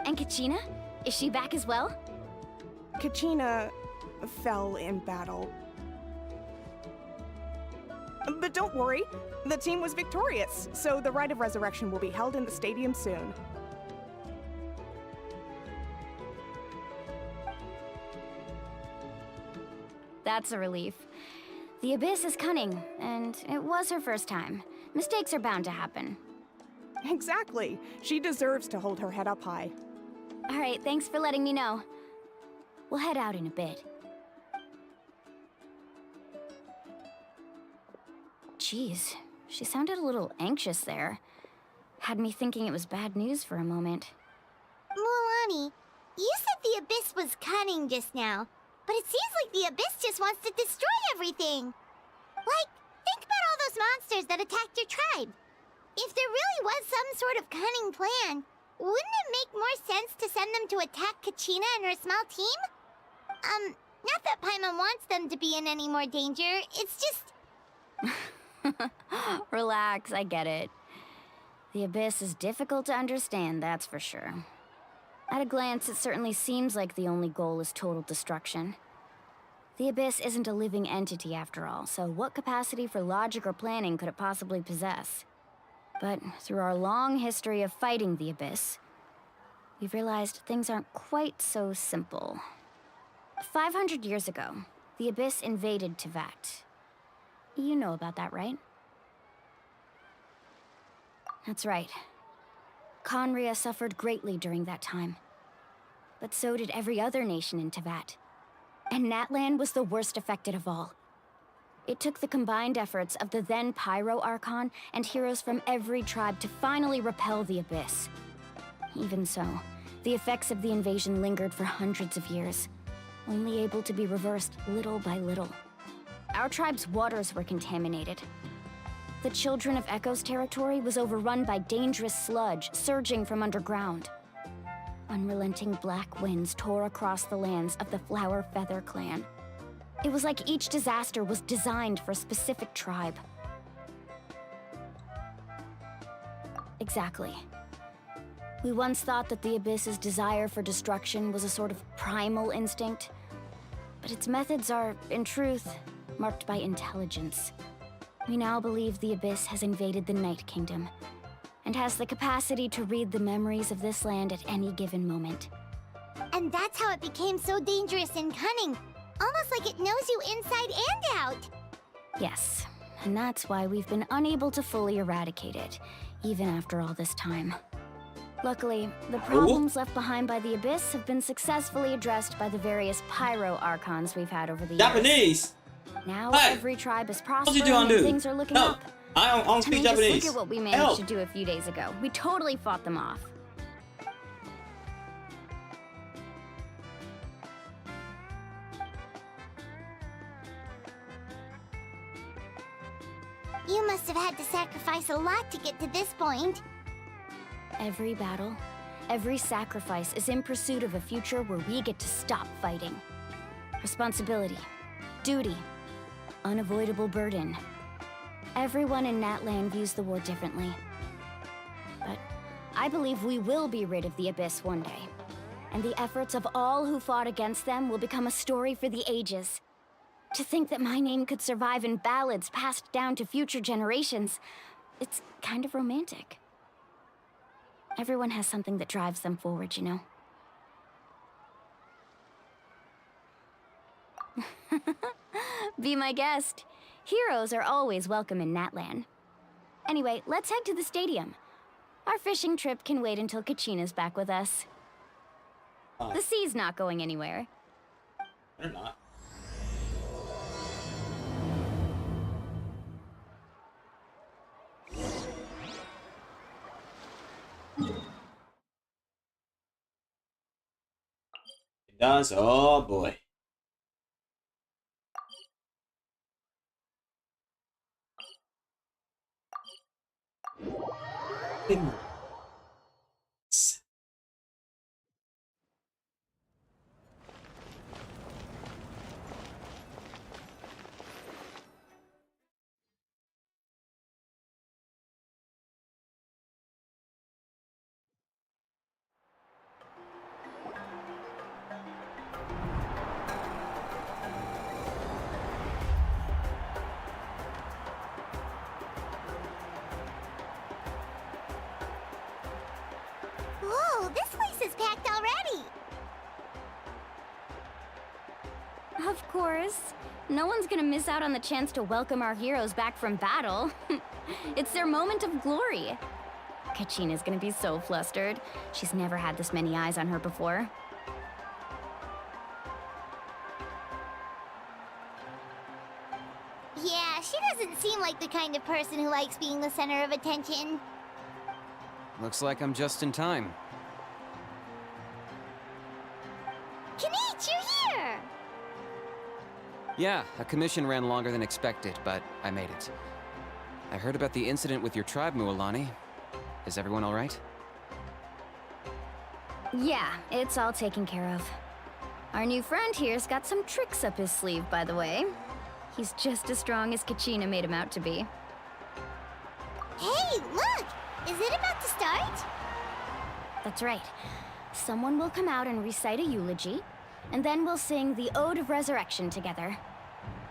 And Kachina? Is she back as well? Kachina fell in battle. But don't worry, the team was victorious, so the Rite of Resurrection will be held in the stadium soon. That's a relief. The Abyss is cunning, and it was her first time. Mistakes are bound to happen. Exactly. She deserves to hold her head up high. All right, thanks for letting me know. We'll head out in a bit. Jeez, she sounded a little anxious there. Had me thinking it was bad news for a moment. Mualani, you said the Abyss was cunning just now, but it seems like the Abyss just wants to destroy everything. Like, think about all those monsters that attacked your tribe. If there really was some sort of cunning plan, wouldn't it make more sense to send them to attack Kachina and her small team? Not that Paimon wants them to be in any more danger, it's just... Relax, I get it. The Abyss is difficult to understand, that's for sure. At a glance, it certainly seems like the only goal is total destruction. The Abyss isn't a living entity after all, so what capacity for logic or planning could it possibly possess? But through our long history of fighting the Abyss, we've realized things aren't quite so simple. 500 years ago, the Abyss invaded Teyvat. You know about that, right? That's right. Conria suffered greatly during that time. But so did every other nation in Teyvat. And Natlan was the worst affected of all. It took the combined efforts of the then Pyro Archon and heroes from every tribe to finally repel the Abyss. Even so, the effects of the invasion lingered for hundreds of years, only able to be reversed little by little. Our tribe's waters were contaminated. The Children of Echo's territory was overrun by dangerous sludge surging from underground. Unrelenting black winds tore across the lands of the Flower Feather clan. It was like each disaster was designed for a specific tribe. Exactly. We once thought that the Abyss's desire for destruction was a sort of primal instinct, but its methods are, in truth, marked by intelligence. We now believe the Abyss has invaded the Night Kingdom, and has the capacity to read the memories of this land at any given moment. And that's how it became so dangerous and cunning. Almost like it knows you inside and out. Yes, and that's why we've been unable to fully eradicate it, even after all this time. Luckily, the problems left behind by the Abyss have been successfully addressed by the various Pyro Archons we've had over the years. Japanese! Now Hey! every tribe is prospering What you and doing, dude? things are looking No, up. I don't speak Just Japanese. look at what we managed Help. to do a few days ago. We totally fought them off. must have had to sacrifice a lot to get to this point. Every battle, every sacrifice is in pursuit of a future where we get to stop fighting. Responsibility, duty, unavoidable burden. Everyone in Natlan views the war differently. But I believe we will be rid of the Abyss one day. And the efforts of all who fought against them will become a story for the ages. To think that my name could survive in ballads passed down to future generations, it's kind of romantic. Everyone has something that drives them forward, you know? Be my guest. Heroes are always welcome in Natlan. Anyway, let's head to the stadium. Our fishing trip can wait until Kachina's back with us. The sea's not going anywhere. They're not. It does. Oh boy. Whoa, this place is packed already! Of course. No one's gonna miss out on the chance to welcome our heroes back from battle. It's their moment of glory. Kachina's gonna be so flustered. She's never had this many eyes on her before. Yeah, she doesn't seem like the kind of person who likes being the center of attention. Looks like I'm just in time. Kanich, you're here! Yeah, a commission ran longer than expected, but I made it. I heard about the incident with your tribe, Mualani. Is everyone all right? Yeah, it's all taken care of. Our new friend here's got some tricks up his sleeve, by the way. He's just as strong as Kachina made him out to be. Hey, look! Is it about to start? That's right. Someone will come out and recite a eulogy, and then we'll sing the Ode of Resurrection together.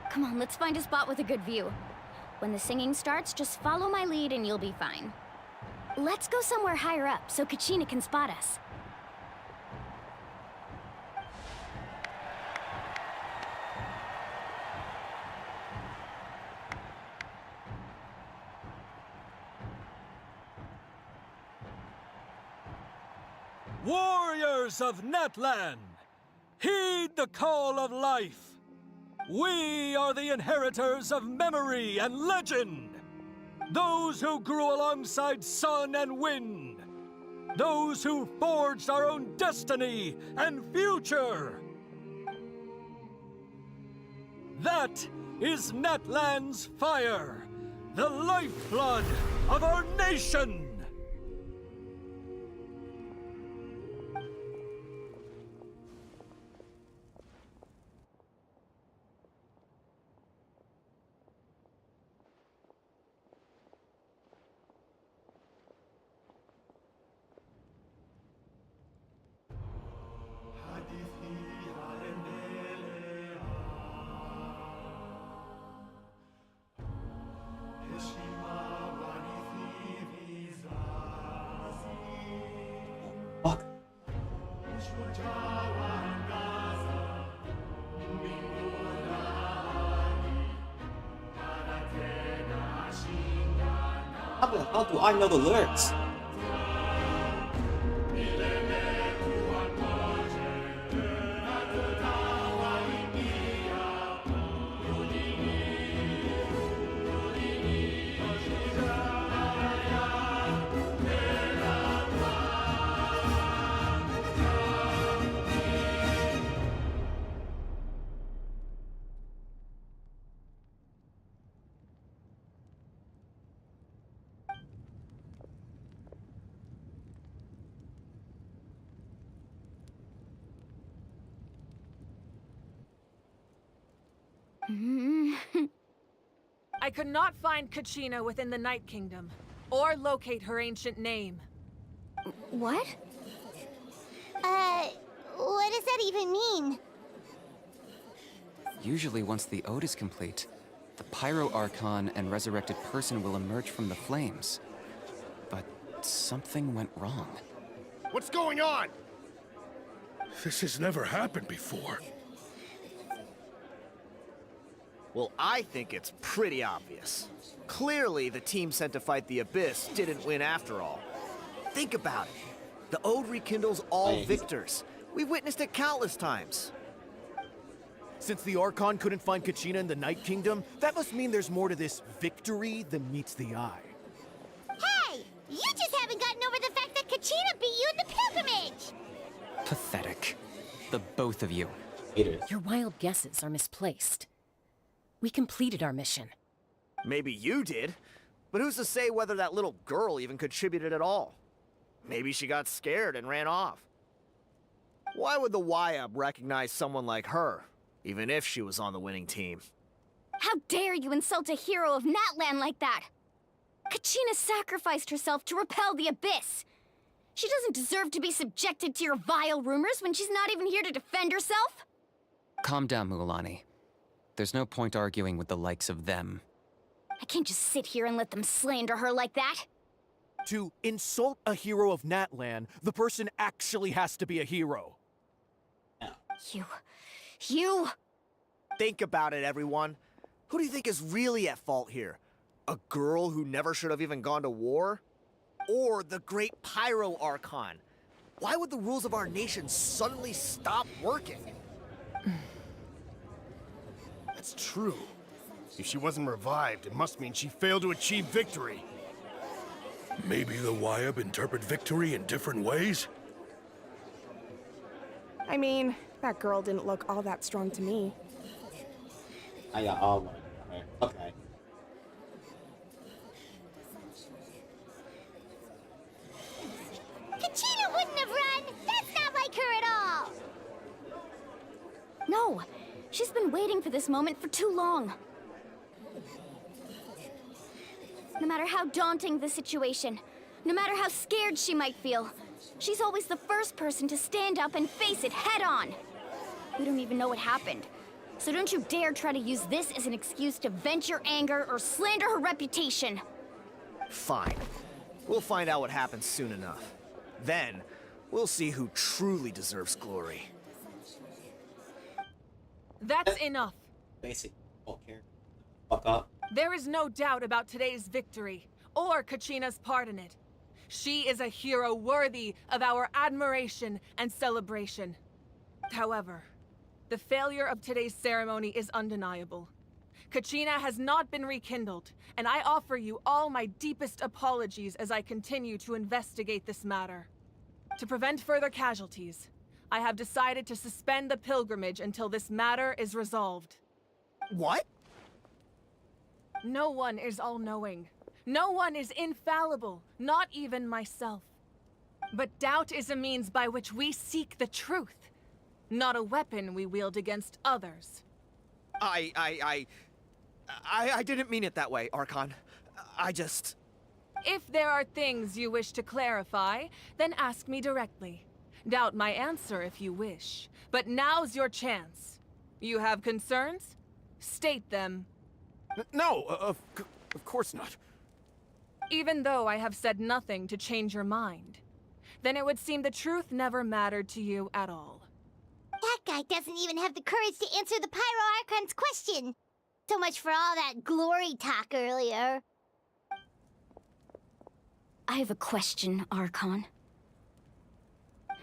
Come on, let's find a spot with a good view. When the singing starts, just follow my lead and you'll be fine. Let's go somewhere higher up so Kachina can spot us. Warriors of Natlan, heed the call of life. We are the inheritors of memory and legend. Those who grew alongside sun and wind. Those who forged our own destiny and future. That is Natlan's fire, the lifeblood of our nation. How do I know the lyrics? I could not find Kachina within the Night Kingdom, or locate her ancient name. What? What does that even mean? Usually once the ode is complete, the Pyro Archon and resurrected person will emerge from the flames. But something went wrong. What's going on? This has never happened before. Well, I think it's pretty obvious. Clearly, the team sent to fight the Abyss didn't win after all. Think about it. The Ode rekindles all victors. We've witnessed it countless times. Since the Archon couldn't find Kachina in the Night Kingdom, that must mean there's more to this victory than meets the eye. Hey! You just haven't gotten over the fact that Kachina beat you in the pilgrimage! Pathetic. The both of you. Your wild guesses are misplaced. We completed our mission. Maybe you did, but who's to say whether that little girl even contributed at all? Maybe she got scared and ran off. Why would the YUB recognize someone like her, even if she was on the winning team? How dare you insult a hero of Natlan like that? Kachina sacrificed herself to repel the Abyss. She doesn't deserve to be subjected to your vile rumors when she's not even here to defend herself. Calm down, Mualani. There's no point arguing with the likes of them. I can't just sit here and let them slander her like that. To insult a hero of Natlan, the person actually has to be a hero. You... Think about it, everyone. Who do you think is really at fault here? A girl who never should have even gone to war? Or the great Pyro Archon? Why would the rules of our nation suddenly stop working? That's true. If she wasn't revived, it must mean she failed to achieve victory. Maybe the YUB interpret victory in different ways? I mean, that girl didn't look all that strong to me. I got all one. Okay. Kachina wouldn't have run! That's not like her at all! No, she's been waiting for this moment for too long. No matter how daunting the situation, no matter how scared she might feel, she's always the first person to stand up and face it head-on. We don't even know what happened, so don't you dare try to use this as an excuse to vent your anger or slander her reputation. Fine. We'll find out what happens soon enough. Then, we'll see who truly deserves glory. That's enough. Basic. Okay. Fuck up. There is no doubt about today's victory, or Kachina's part in it. She is a hero worthy of our admiration and celebration. However, the failure of today's ceremony is undeniable. Kachina has not been rekindled, and I offer you all my deepest apologies as I continue to investigate this matter. To prevent further casualties, I have decided to suspend the pilgrimage until this matter is resolved. What? No one is all-knowing. No one is infallible, not even myself. But doubt is a means by which we seek the truth, not a weapon we wield against others. I didn't mean it that way, Archon. If there are things you wish to clarify, then ask me directly. Doubt my answer if you wish, but now's your chance. You have concerns? State them. No, of course not. Even though I have said nothing to change your mind, then it would seem the truth never mattered to you at all. That guy doesn't even have the courage to answer the Pyro Archon's question. So much for all that glory talk earlier. I have a question, Archon.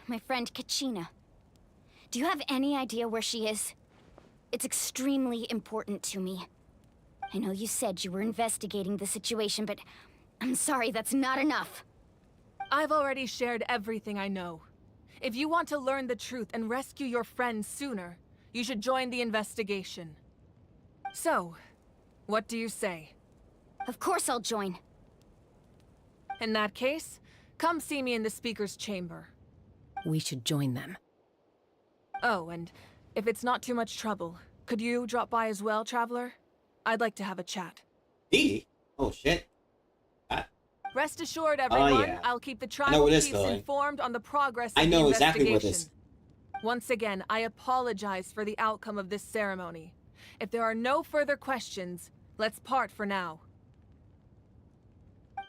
My friend Kachina. Do you have any idea where she is? It's extremely important to me. I know you said you were investigating the situation, but I'm sorry, that's not enough. I've already shared everything I know. If you want to learn the truth and rescue your friend sooner, you should join the investigation. So, what do you say? Of course I'll join. In that case, come see me in the speaker's chamber. We should join them. Oh, and if it's not too much trouble, Could you drop by as well, Traveler? I'd like to have a chat. D? Oh shit. Rest assured, everyone, yeah. I'll keep the I know tribal where this chiefs going. informed on the progress of I the know investigation. exactly where this. Once again, I apologize for the outcome of this ceremony. If there are no further questions, let's part for now.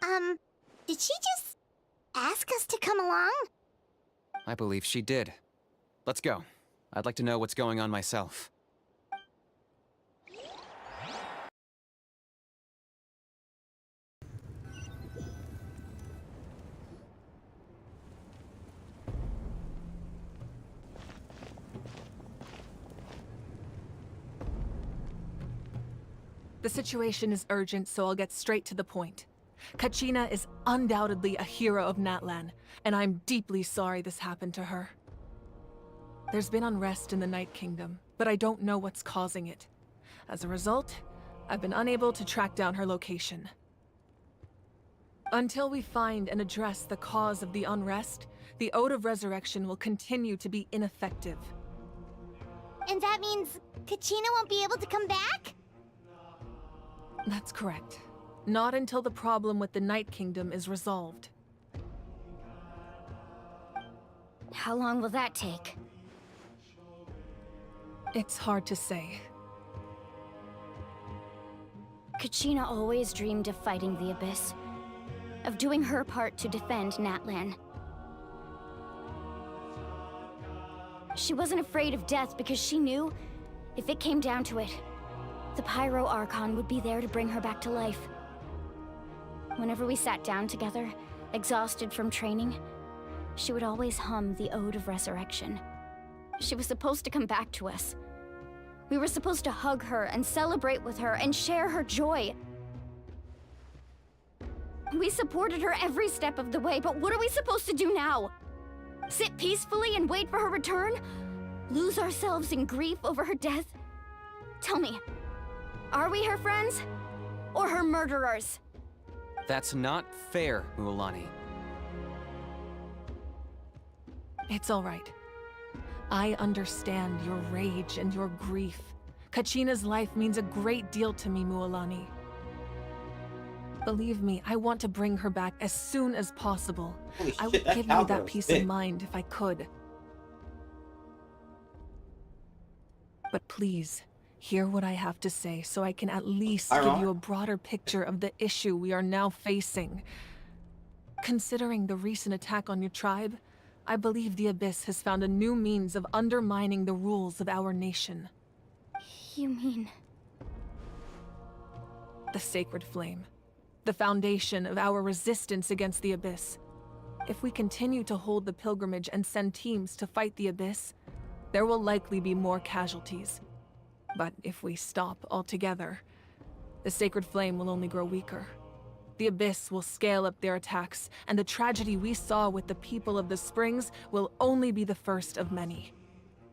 Did she just ask us to come along? I believe she did. Let's go. I'd like to know what's going on myself. The situation is urgent, so I'll get straight to the point. Kachina is undoubtedly a hero of Natlan, and I'm deeply sorry this happened to her. There's been unrest in the Night Kingdom, but I don't know what's causing it. As a result, I've been unable to track down her location. Until we find and address the cause of the unrest, the Ode of Resurrection will continue to be ineffective. And that means Kachina won't be able to come back? That's correct. Not until the problem with the Night Kingdom is resolved. How long will that take? It's hard to say. Kachina always dreamed of fighting the Abyss. Of doing her part to defend Natlan. She wasn't afraid of death because she knew, if it came down to it, the Pyro Archon would be there to bring her back to life. Whenever we sat down together, exhausted from training, she would always hum the Ode of Resurrection. She was supposed to come back to us. We were supposed to hug her and celebrate with her and share her joy. We supported her every step of the way, but what are we supposed to do now? Sit peacefully and wait for her return? Lose ourselves in grief over her death? Tell me, are we her friends? Or her murderers? That's not fair, Mualani. It's all right. I understand your rage and your grief. Kachina's life means a great deal to me, Mualani. Believe me, I want to bring her back as soon as possible. Holy I shit, would that give you cowgirl that is peace thick. of mind if I could. But please, hear what I have to say so I can at least give you a broader picture of the issue we are now facing. Considering the recent attack on your tribe, I believe the Abyss has found a new means of undermining the rules of our nation. You mean... The Sacred Flame. The foundation of our resistance against the Abyss. If we continue to hold the pilgrimage and send teams to fight the Abyss, there will likely be more casualties. But if we stop altogether, the Sacred Flame will only grow weaker. The Abyss will scale up their attacks, and the tragedy we saw with the people of the Springs will only be the first of many.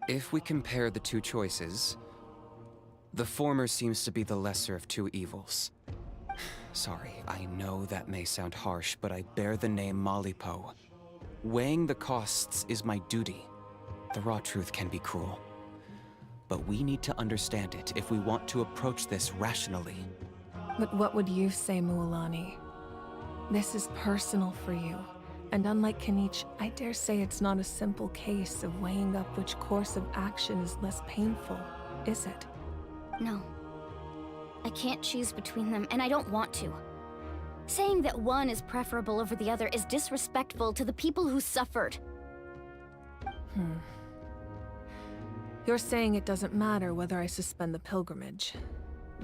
If we compare the two choices, the former seems to be the lesser of two evils. Sorry, I know that may sound harsh, but I bear the name Malipo. Weighing the costs is my duty. The raw truth can be cruel. But we need to understand it if we want to approach this rationally. But what would you say, Mualani? This is personal for you. And unlike Kanich, I dare say it's not a simple case of weighing up which course of action is less painful, is it? No. I can't choose between them, and I don't want to. Saying that one is preferable over the other is disrespectful to the people who suffered. You're saying it doesn't matter whether I suspend the pilgrimage.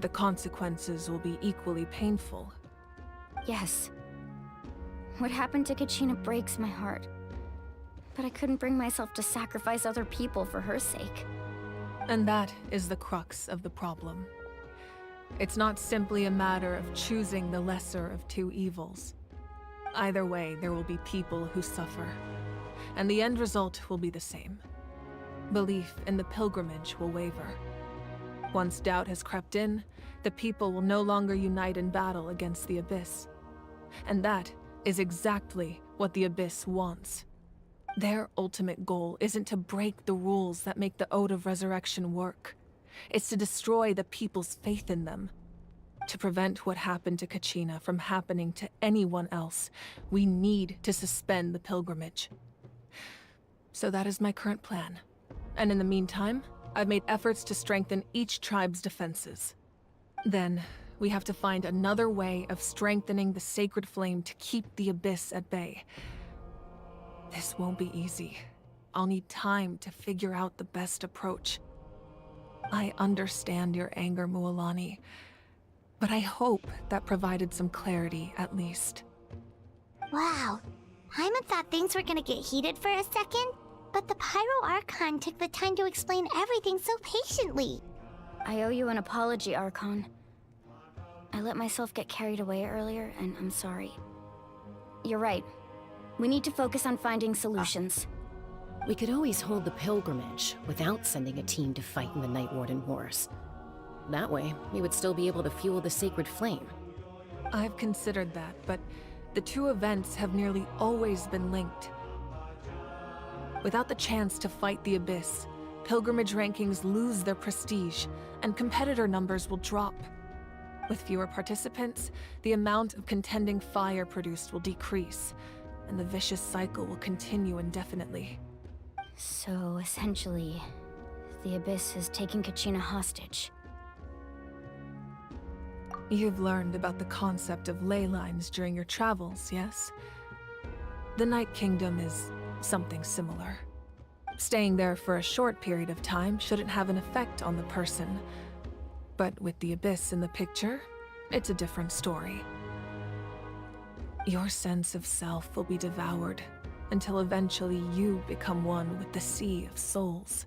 The consequences will be equally painful. Yes. What happened to Kachina breaks my heart. But I couldn't bring myself to sacrifice other people for her sake. And that is the crux of the problem. It's not simply a matter of choosing the lesser of two evils. Either way, there will be people who suffer. And the end result will be the same. Belief in the pilgrimage will waver. Once doubt has crept in, the people will no longer unite in battle against the Abyss. And that is exactly what the Abyss wants. Their ultimate goal isn't to break the rules that make the Ode of Resurrection work. It's to destroy the people's faith in them. To prevent what happened to Kachina from happening to anyone else, we need to suspend the pilgrimage. So that is my current plan. And in the meantime, I've made efforts to strengthen each tribe's defenses. Then, we have to find another way of strengthening the sacred flame to keep the Abyss at bay. This won't be easy. I'll need time to figure out the best approach. I understand your anger, Mualani, but I hope that provided some clarity, at least. Wow. Paimon thought things were gonna get heated for a second, but the Pyro Archon took the time to explain everything so patiently. I owe you an apology, Archon. I let myself get carried away earlier, and I'm sorry. You're right. We need to focus on finding solutions. We could always hold the pilgrimage without sending a team to fight in the Night Warden Wars. That way, we would still be able to fuel the sacred flame. I've considered that, but the two events have nearly always been linked. Without the chance to fight the Abyss, pilgrimage rankings lose their prestige, and competitor numbers will drop. With fewer participants, the amount of contending fire produced will decrease, and the vicious cycle will continue indefinitely. So, essentially, the Abyss is taking Kachina hostage. You've learned about the concept of ley lines during your travels, yes? The Night Kingdom is something similar. Staying there for a short period of time shouldn't have an effect on the person. But with the Abyss in the picture, it's a different story. Your sense of self will be devoured until eventually you become one with the Sea of Souls.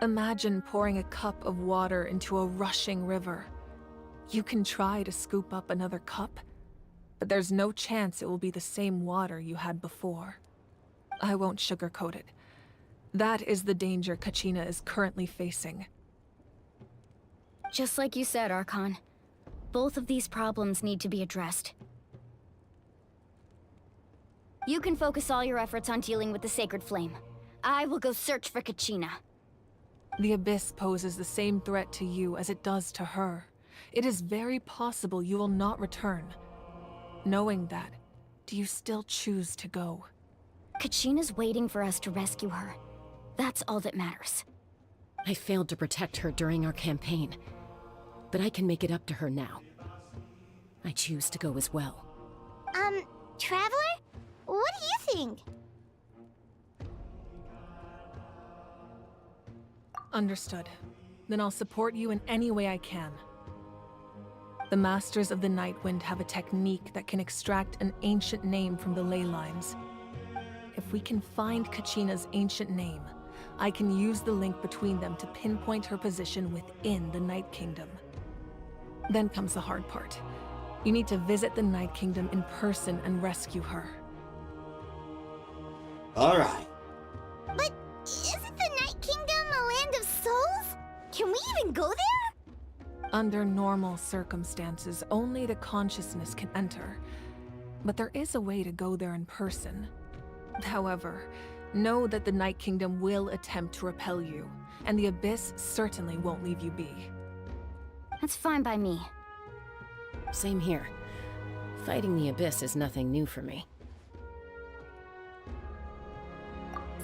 Imagine pouring a cup of water into a rushing river. You can try to scoop up another cup, but there's no chance it will be the same water you had before. I won't sugarcoat it. That is the danger Kachina is currently facing. Just like you said, Archon. Both of these problems need to be addressed. You can focus all your efforts on dealing with the Sacred Flame. I will go search for Kachina. The Abyss poses the same threat to you as it does to her. It is very possible you will not return. Knowing that, do you still choose to go? Kachina's waiting for us to rescue her. That's all that matters. I failed to protect her during our campaign, but I can make it up to her now. I choose to go as well. Traveler? What do you think? Understood. Then I'll support you in any way I can. The Masters of the Nightwind have a technique that can extract an ancient name from the ley lines. If we can find Kachina's ancient name, I can use the link between them to pinpoint her position within the Night Kingdom. Then comes the hard part. You need to visit the Night Kingdom in person and rescue her. Alright. But isn't the Night Kingdom a land of souls? Can we even go there? Under normal circumstances, only the consciousness can enter. But there is a way to go there in person. However, know that the Night Kingdom will attempt to repel you, and the Abyss certainly won't leave you be. That's fine by me. Same here. Fighting the Abyss is nothing new for me.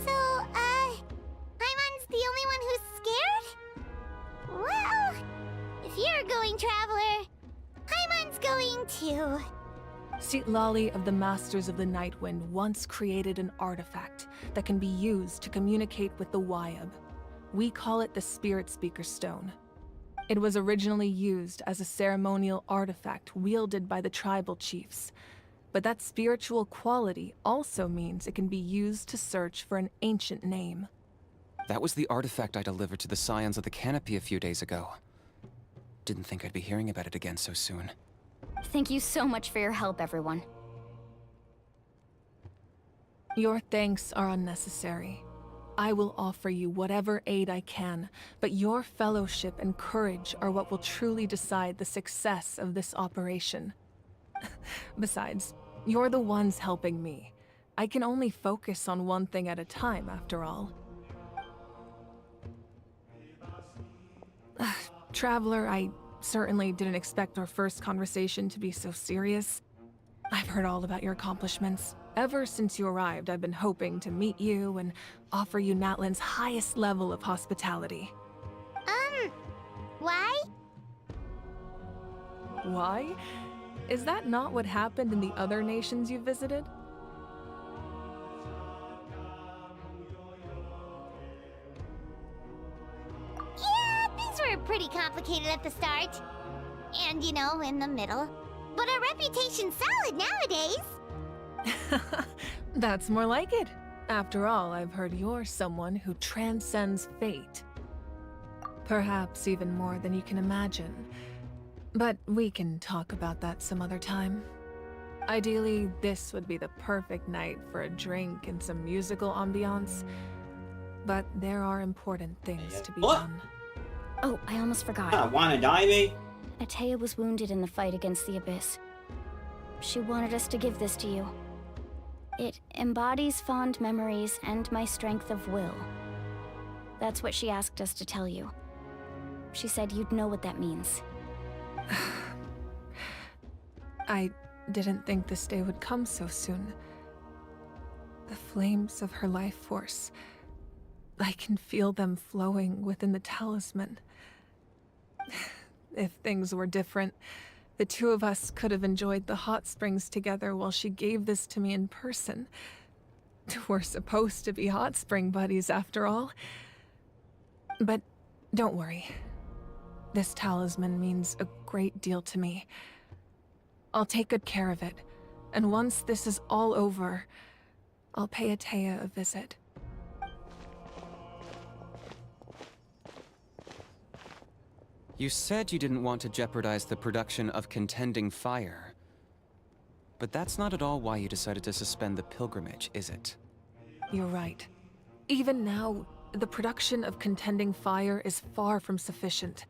So, Paimon's the only one who's scared? Well, if you're going, Traveler, Paimon's going too. Citlali of the Masters of the Nightwind once created an artifact that can be used to communicate with the Wyab. We call it the Spirit Speaker Stone. It was originally used as a ceremonial artifact wielded by the tribal chiefs, but that spiritual quality also means it can be used to search for an ancient name. That was the artifact I delivered to the Scions of the Canopy a few days ago. Didn't think I'd be hearing about it again so soon. Thank you so much for your help, everyone. Your thanks are unnecessary. I will offer you whatever aid I can, but your fellowship and courage are what will truly decide the success of this operation. Besides, you're the ones helping me. I can only focus on one thing at a time, after all. Traveler, I certainly didn't expect our first conversation to be so serious. I've heard all about your accomplishments. Ever since you arrived, I've been hoping to meet you and offer you Natlan's highest level of hospitality. Why? Why? Is that not what happened in the other nations you visited? Yeah, things were pretty complicated at the start. And, you know, in the middle. But our reputation's solid nowadays. That's more like it. After all, I've heard you're someone who transcends fate. Perhaps even more than you can imagine. But we can talk about that some other time. Ideally, this would be the perfect night for a drink and some musical ambiance. But there are important things to be done. Oh, I almost forgot. Wanna die, me? Atea was wounded in the fight against the Abyss. She wanted us to give this to you. It embodies fond memories and my strength of will. That's what she asked us to tell you. She said you'd know what that means. I didn't think this day would come so soon. The flames of her life force. I can feel them flowing within the talisman. If things were different, the two of us could have enjoyed the hot springs together while she gave this to me in person. We're supposed to be hot spring buddies after all. But don't worry. This talisman means a great deal to me. I'll take good care of it, and once this is all over, I'll pay Atea a visit. You said you didn't want to jeopardize the production of Contending Fire. But that's not at all why you decided to suspend the pilgrimage, is it? You're right. Even now, the production of Contending Fire is far from sufficient.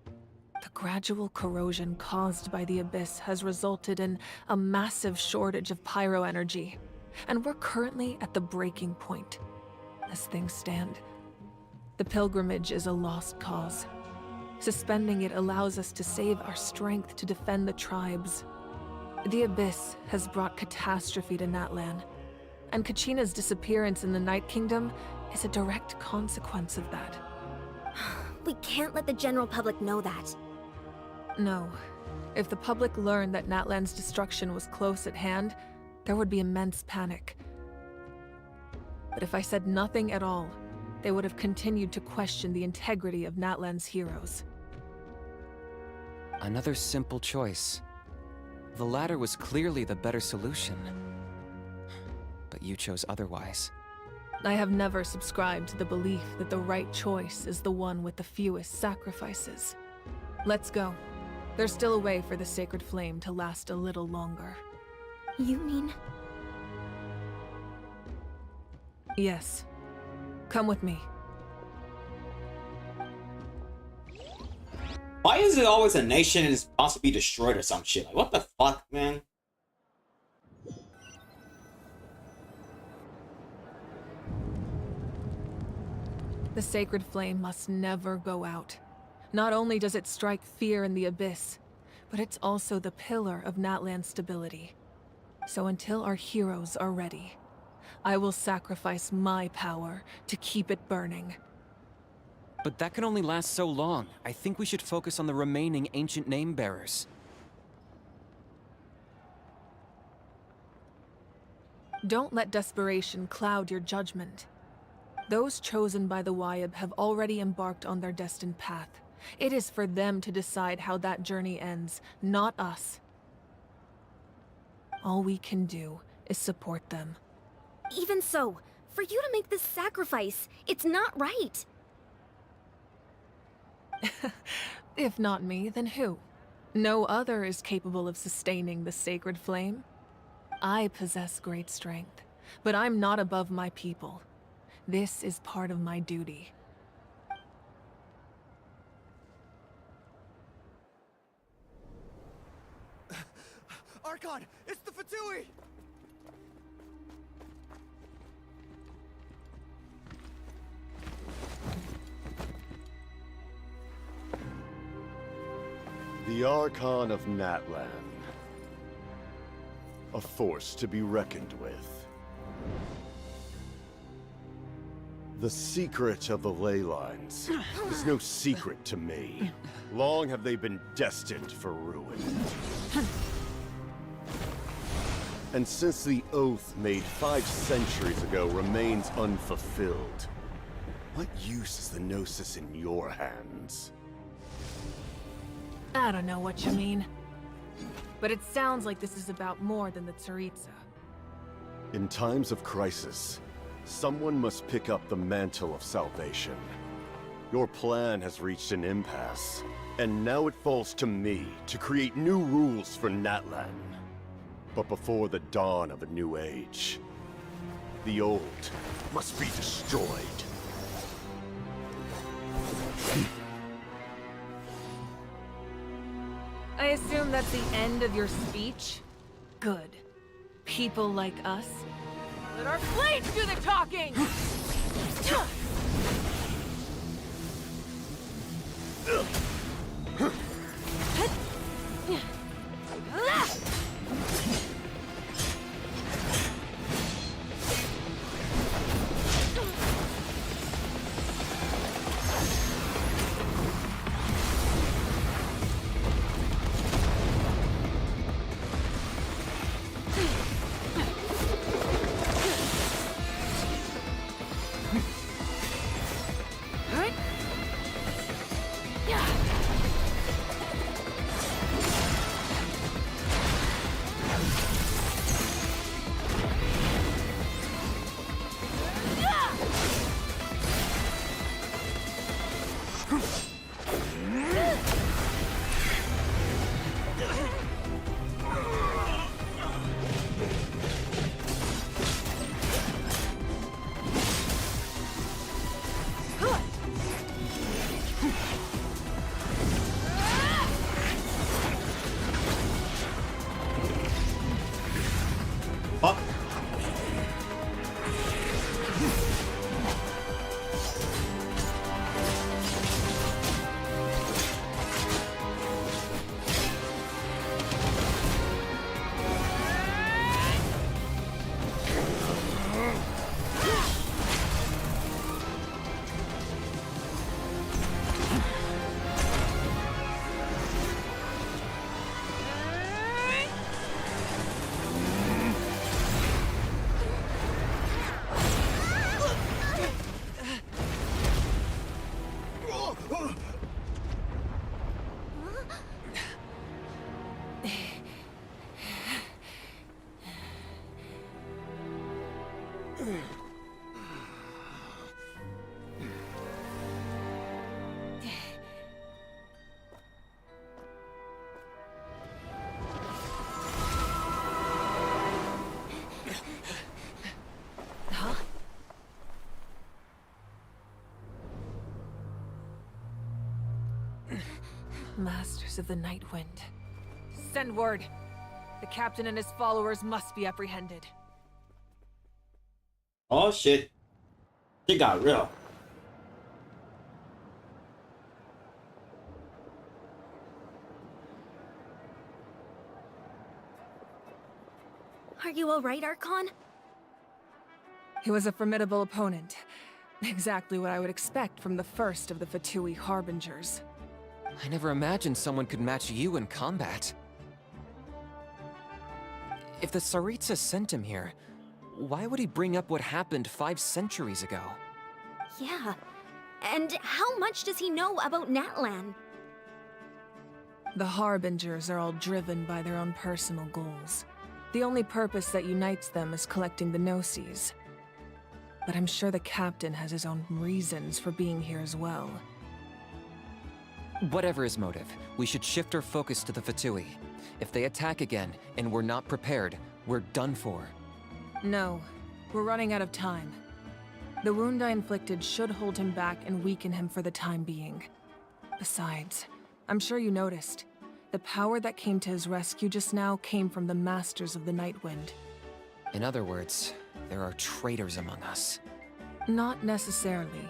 The gradual corrosion caused by the Abyss has resulted in a massive shortage of pyro energy, and we're currently at the breaking point. As things stand, the pilgrimage is a lost cause. Suspending it allows us to save our strength to defend the tribes. The Abyss has brought catastrophe to Natlan, and Kachina's disappearance in the Night Kingdom is a direct consequence of that. We can't let the general public know that. No. If the public learned that Natlan's destruction was close at hand, there would be immense panic. But if I said nothing at all, they would have continued to question the integrity of Natlan's heroes. Another simple choice. The latter was clearly the better solution. But you chose otherwise. I have never subscribed to the belief that the right choice is the one with the fewest sacrifices. Let's go. There's still a way for the sacred flame to last a little longer. You mean? Yes. Come with me. Why is it always a nation is supposed to be destroyed or some shit? Like, what the fuck, man? The sacred flame must never go out. Not only does it strike fear in the Abyss, but it's also the pillar of Natlan's stability. So until our heroes are ready, I will sacrifice my power to keep it burning. But that can only last so long. I think we should focus on the remaining ancient name-bearers. Don't let desperation cloud your judgment. Those chosen by the Wayab have already embarked on their destined path. It is for them to decide how that journey ends, not us. All we can do is support them. Even so, for you to make this sacrifice, it's not right. If not me, then who? No other is capable of sustaining the sacred flame. I possess great strength, but I'm not above my people. This is part of my duty. Archon, it's the Fatui! The Archon of Natlan. A force to be reckoned with. The secret of the ley lines is no secret to me. Long have they been destined for ruin. And since the oath made 5 centuries ago remains unfulfilled, what use is the Gnosis in your hands? I don't know what you mean. But it sounds like this is about more than the Tsaritsa. In times of crisis, someone must pick up the mantle of salvation. Your plan has reached an impasse, and now it falls to me to create new rules for Natlan. But before the dawn of a new age, the old must be destroyed. I assume that's the end of your speech? Good. People like us. Let our blades do the talking! Masters of the Night Wind. Send word. The captain and his followers must be apprehended. Oh shit. It got real. Are you alright, Archon? He was a formidable opponent. Exactly what I would expect from the first of the Fatui Harbingers. I never imagined someone could match you in combat. If the Tsaritsa sent him here, why would he bring up what happened 5 centuries ago? Yeah. And how much does he know about Natlan? The Harbingers are all driven by their own personal goals. The only purpose that unites them is collecting the Gnosis. But I'm sure the captain has his own reasons for being here as well. Whatever his motive, we should shift our focus to the Fatui. If they attack again, and we're not prepared, we're done for. No, we're running out of time. The wound I inflicted should hold him back and weaken him for the time being. Besides, I'm sure you noticed, the power that came to his rescue just now came from the Masters of the Night Wind. In other words, there are traitors among us. Not necessarily.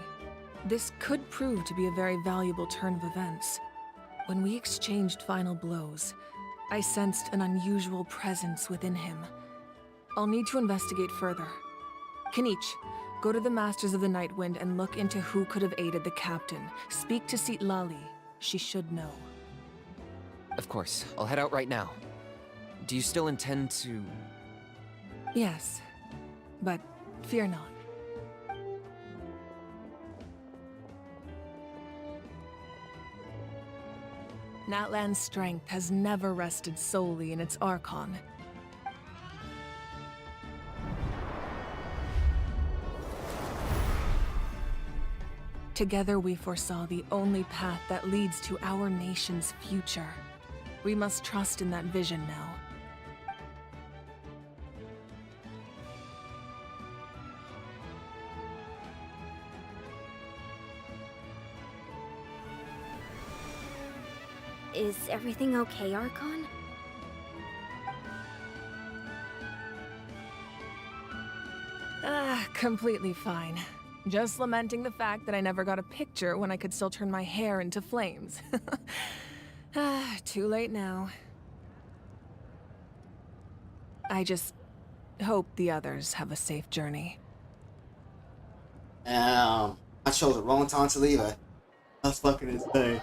This could prove to be a very valuable turn of events. When we exchanged final blows, I sensed an unusual presence within him. I'll need to investigate further. Kanich, go to the Masters of the Nightwind and look into who could have aided the captain. Speak to Lali. She should know. Of course, I'll head out right now. Do you still intend to... Yes, but fear not. Natlan's strength has never rested solely in its Archon. Together we foresaw the only path that leads to our nation's future. We must trust in that vision now. Is everything okay, Archon? Completely fine. Just lamenting the fact that I never got a picture when I could still turn my hair into flames. Too late now. I just hope the others have a safe journey. I chose the wrong time to leave her. That's fucking insane.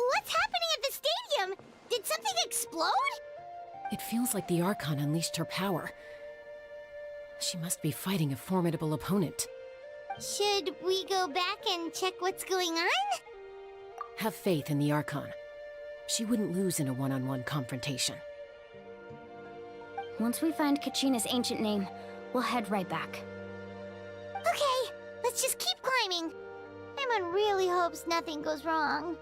What's happening at the stadium? Did something explode? It feels like the Archon unleashed her power. She must be fighting a formidable opponent. Should we go back and check what's going on? Have faith in the Archon. She wouldn't lose in a one-on-one confrontation. Once we find Kachina's ancient name, we'll head right back. Okay, let's just keep climbing. Emma really hopes nothing goes wrong.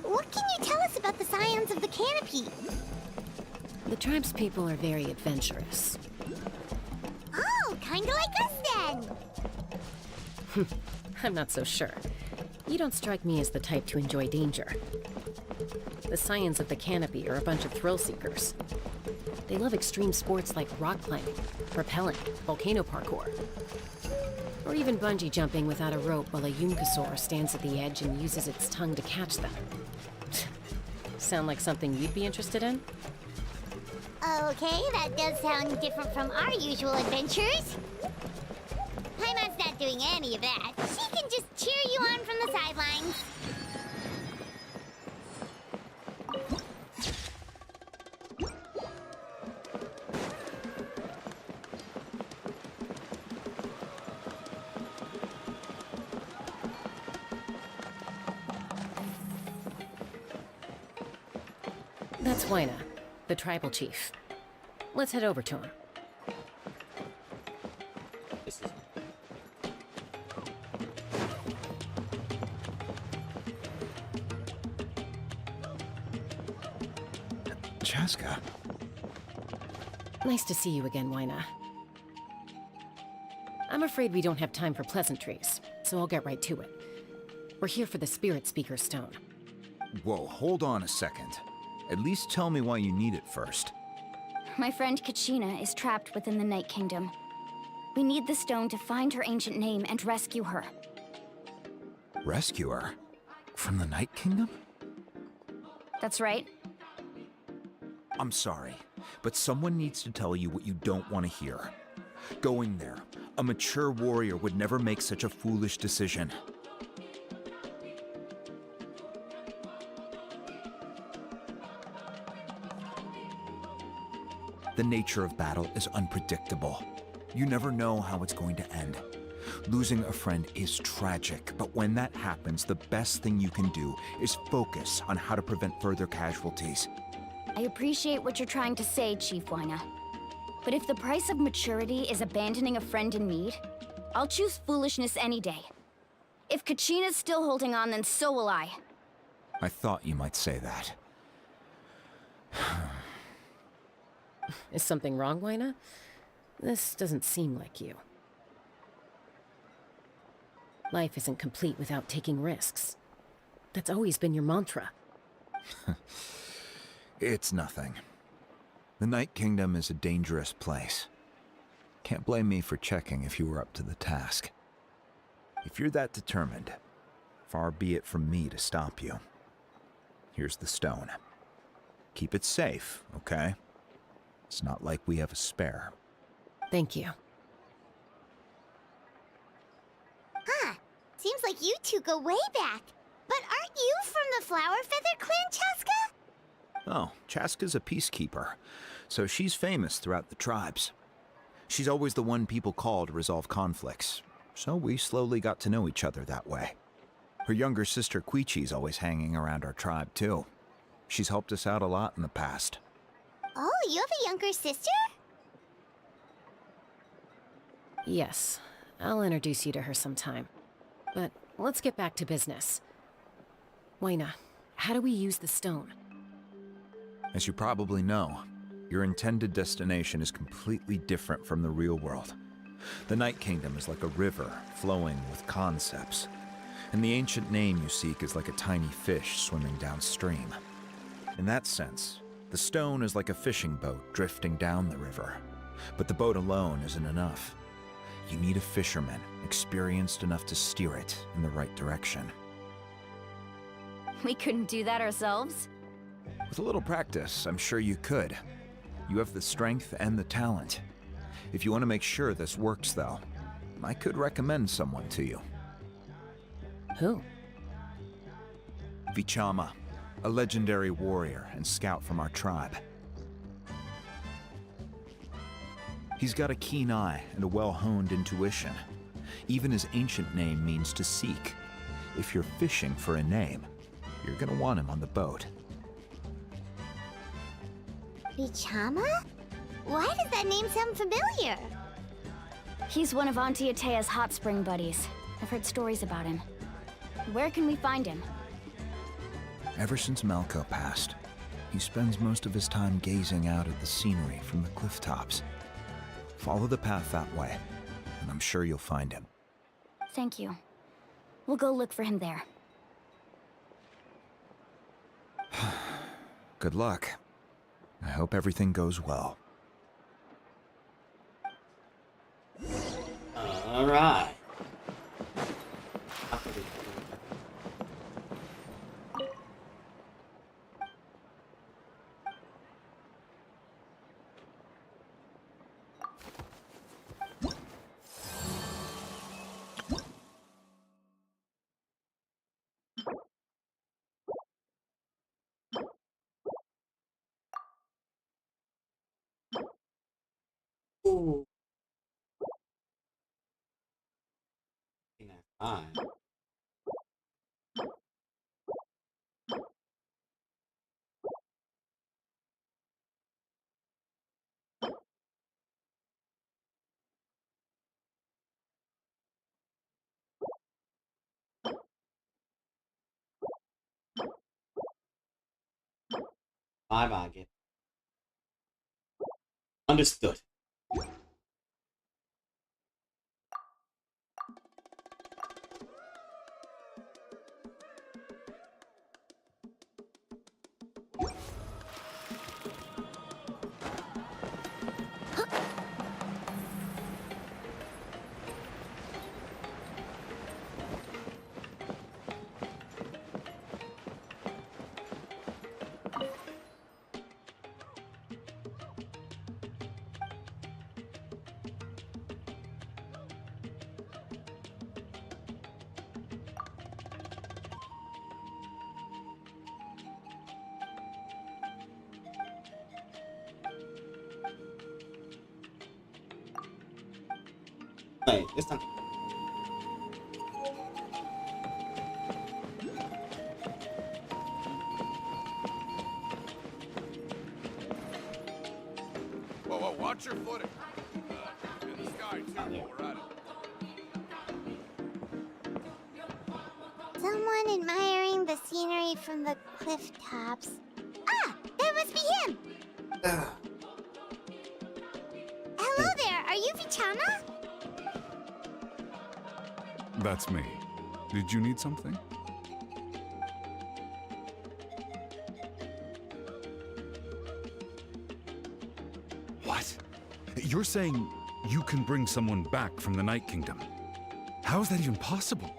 What can you tell us about the scions of the canopy? The tribespeople are very adventurous. Oh, kinda like us then. I'm not so sure. You don't strike me as the type to enjoy danger. The scions of the canopy are a bunch of thrill-seekers. They love extreme sports like rock climbing, rappelling, volcano parkour, or even bungee jumping without a rope while a Yunkasaur stands at the edge and uses its tongue to catch them. Sound like something you'd be interested in? Okay, that does sound different from our usual adventures. Paimon's not doing any of that. She can just cheer you on from the sidelines. That's Wyna, the tribal chief. Let's head over to him. Chaska. Nice to see you again, Wyna. I'm afraid we don't have time for pleasantries, so I'll get right to it. We're here for the Spirit Speaker Stone. Whoa, hold on a second. At least tell me why you need it first. My friend Kachina is trapped within the Night Kingdom. We need the stone to find her ancient name and rescue her. Rescue her? From the Night Kingdom? That's right. I'm sorry, but someone needs to tell you what you don't want to hear. Going there, a mature warrior would never make such a foolish decision. The nature of battle is unpredictable. You never know how it's going to end. Losing a friend is tragic, but when that happens, the best thing you can do is focus on how to prevent further casualties. I appreciate what you're trying to say, Chief Wyna. But if the price of maturity is abandoning a friend in need, I'll choose foolishness any day. If Kachina's still holding on, then so will I. I thought you might say that. Is something wrong, Wyna? This doesn't seem like you. Life isn't complete without taking risks. That's always been your mantra. It's nothing. The Night Kingdom is a dangerous place. Can't blame me for checking if you were up to the task. If you're that determined, far be it from me to stop you. Here's the stone. Keep it safe, okay? It's not like we have a spare. Thank you. Huh. Seems like you two go way back. But aren't you from the Flower Feather Clan, Chaska? Oh, Chaska's a peacekeeper, so she's famous throughout the tribes. She's always the one people call to resolve conflicts, so we slowly got to know each other that way. Her younger sister Quichi's always hanging around our tribe, too. She's helped us out a lot in the past. Oh, you have a younger sister? Yes, I'll introduce you to her sometime. But let's get back to business. Wyna, how do we use the stone? As you probably know, your intended destination is completely different from the real world. The Night Kingdom is like a river flowing with concepts, and the ancient name you seek is like a tiny fish swimming downstream. In that sense, the stone is like a fishing boat drifting down the river, but the boat alone isn't enough. You need a fisherman experienced enough to steer it in the right direction. We couldn't do that ourselves? With a little practice, I'm sure you could. You have the strength and the talent. If you want to make sure this works, though, I could recommend someone to you. Who? Vichama, a legendary warrior and scout from our tribe. He's got a keen eye and a well-honed intuition. Even his ancient name means to seek. If you're fishing for a name, you're gonna want him on the boat. Vichama? Why does that name sound familiar? He's one of Auntie Atea's hot spring buddies. I've heard stories about him. Where can we find him? Ever since Malko passed, he spends most of his time gazing out at the scenery from the cliff tops. Follow the path that way, and I'm sure you'll find him. Thank you. We'll go look for him there. Good luck. I hope everything goes well. All right. Ooh. Fine. Bye-bye, get understood. Wait, this time. whoa, watch your footing. In the sky, too, while we're at it. Someone admiring the scenery from the cliff tops. Ah! That must be him! Hello there, are you Vichana? That's me. Did you need something? What? You're saying you can bring someone back from the Night Kingdom? How is that even possible?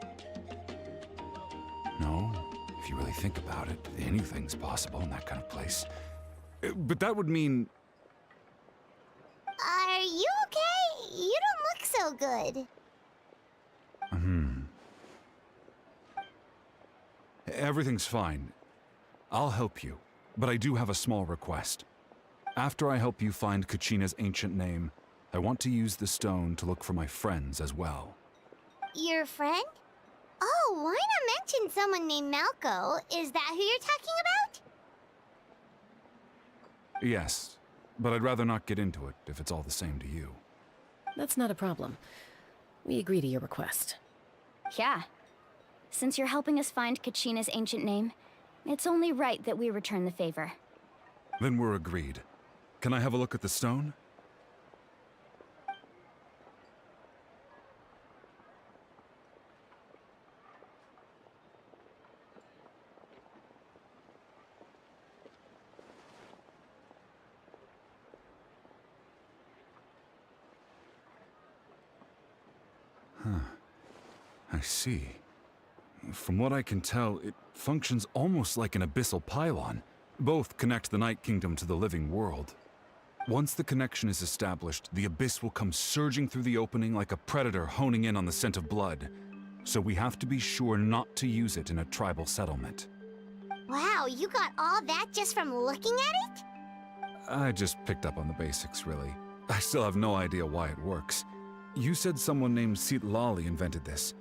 No, if you really think about it, anything's possible in that kind of place. But that would mean... Are you okay? You don't look so good. Everything's fine. I'll help you, but I do have a small request. After I help you find Kachina's ancient name, I want to use the stone to look for my friends as well. Your friend? Oh, why not mention someone named Malco? Is that who you're talking about? Yes, but I'd rather not get into it if it's all the same to you. That's not a problem. We agree to your request. Yeah. Since you're helping us find Kachina's ancient name, it's only right that we return the favor. Then we're agreed. Can I have a look at the stone? Huh. I see. From what I can tell, it functions almost like an abyssal pylon. Both connect the Night Kingdom to the living world. Once the connection is established, the abyss will come surging through the opening like a predator honing in on the scent of blood. So we have to be sure not to use it in a tribal settlement. Wow, you got all that just from looking at it? I just picked up on the basics, really. I still have no idea why it works. You said someone named Lali invented this.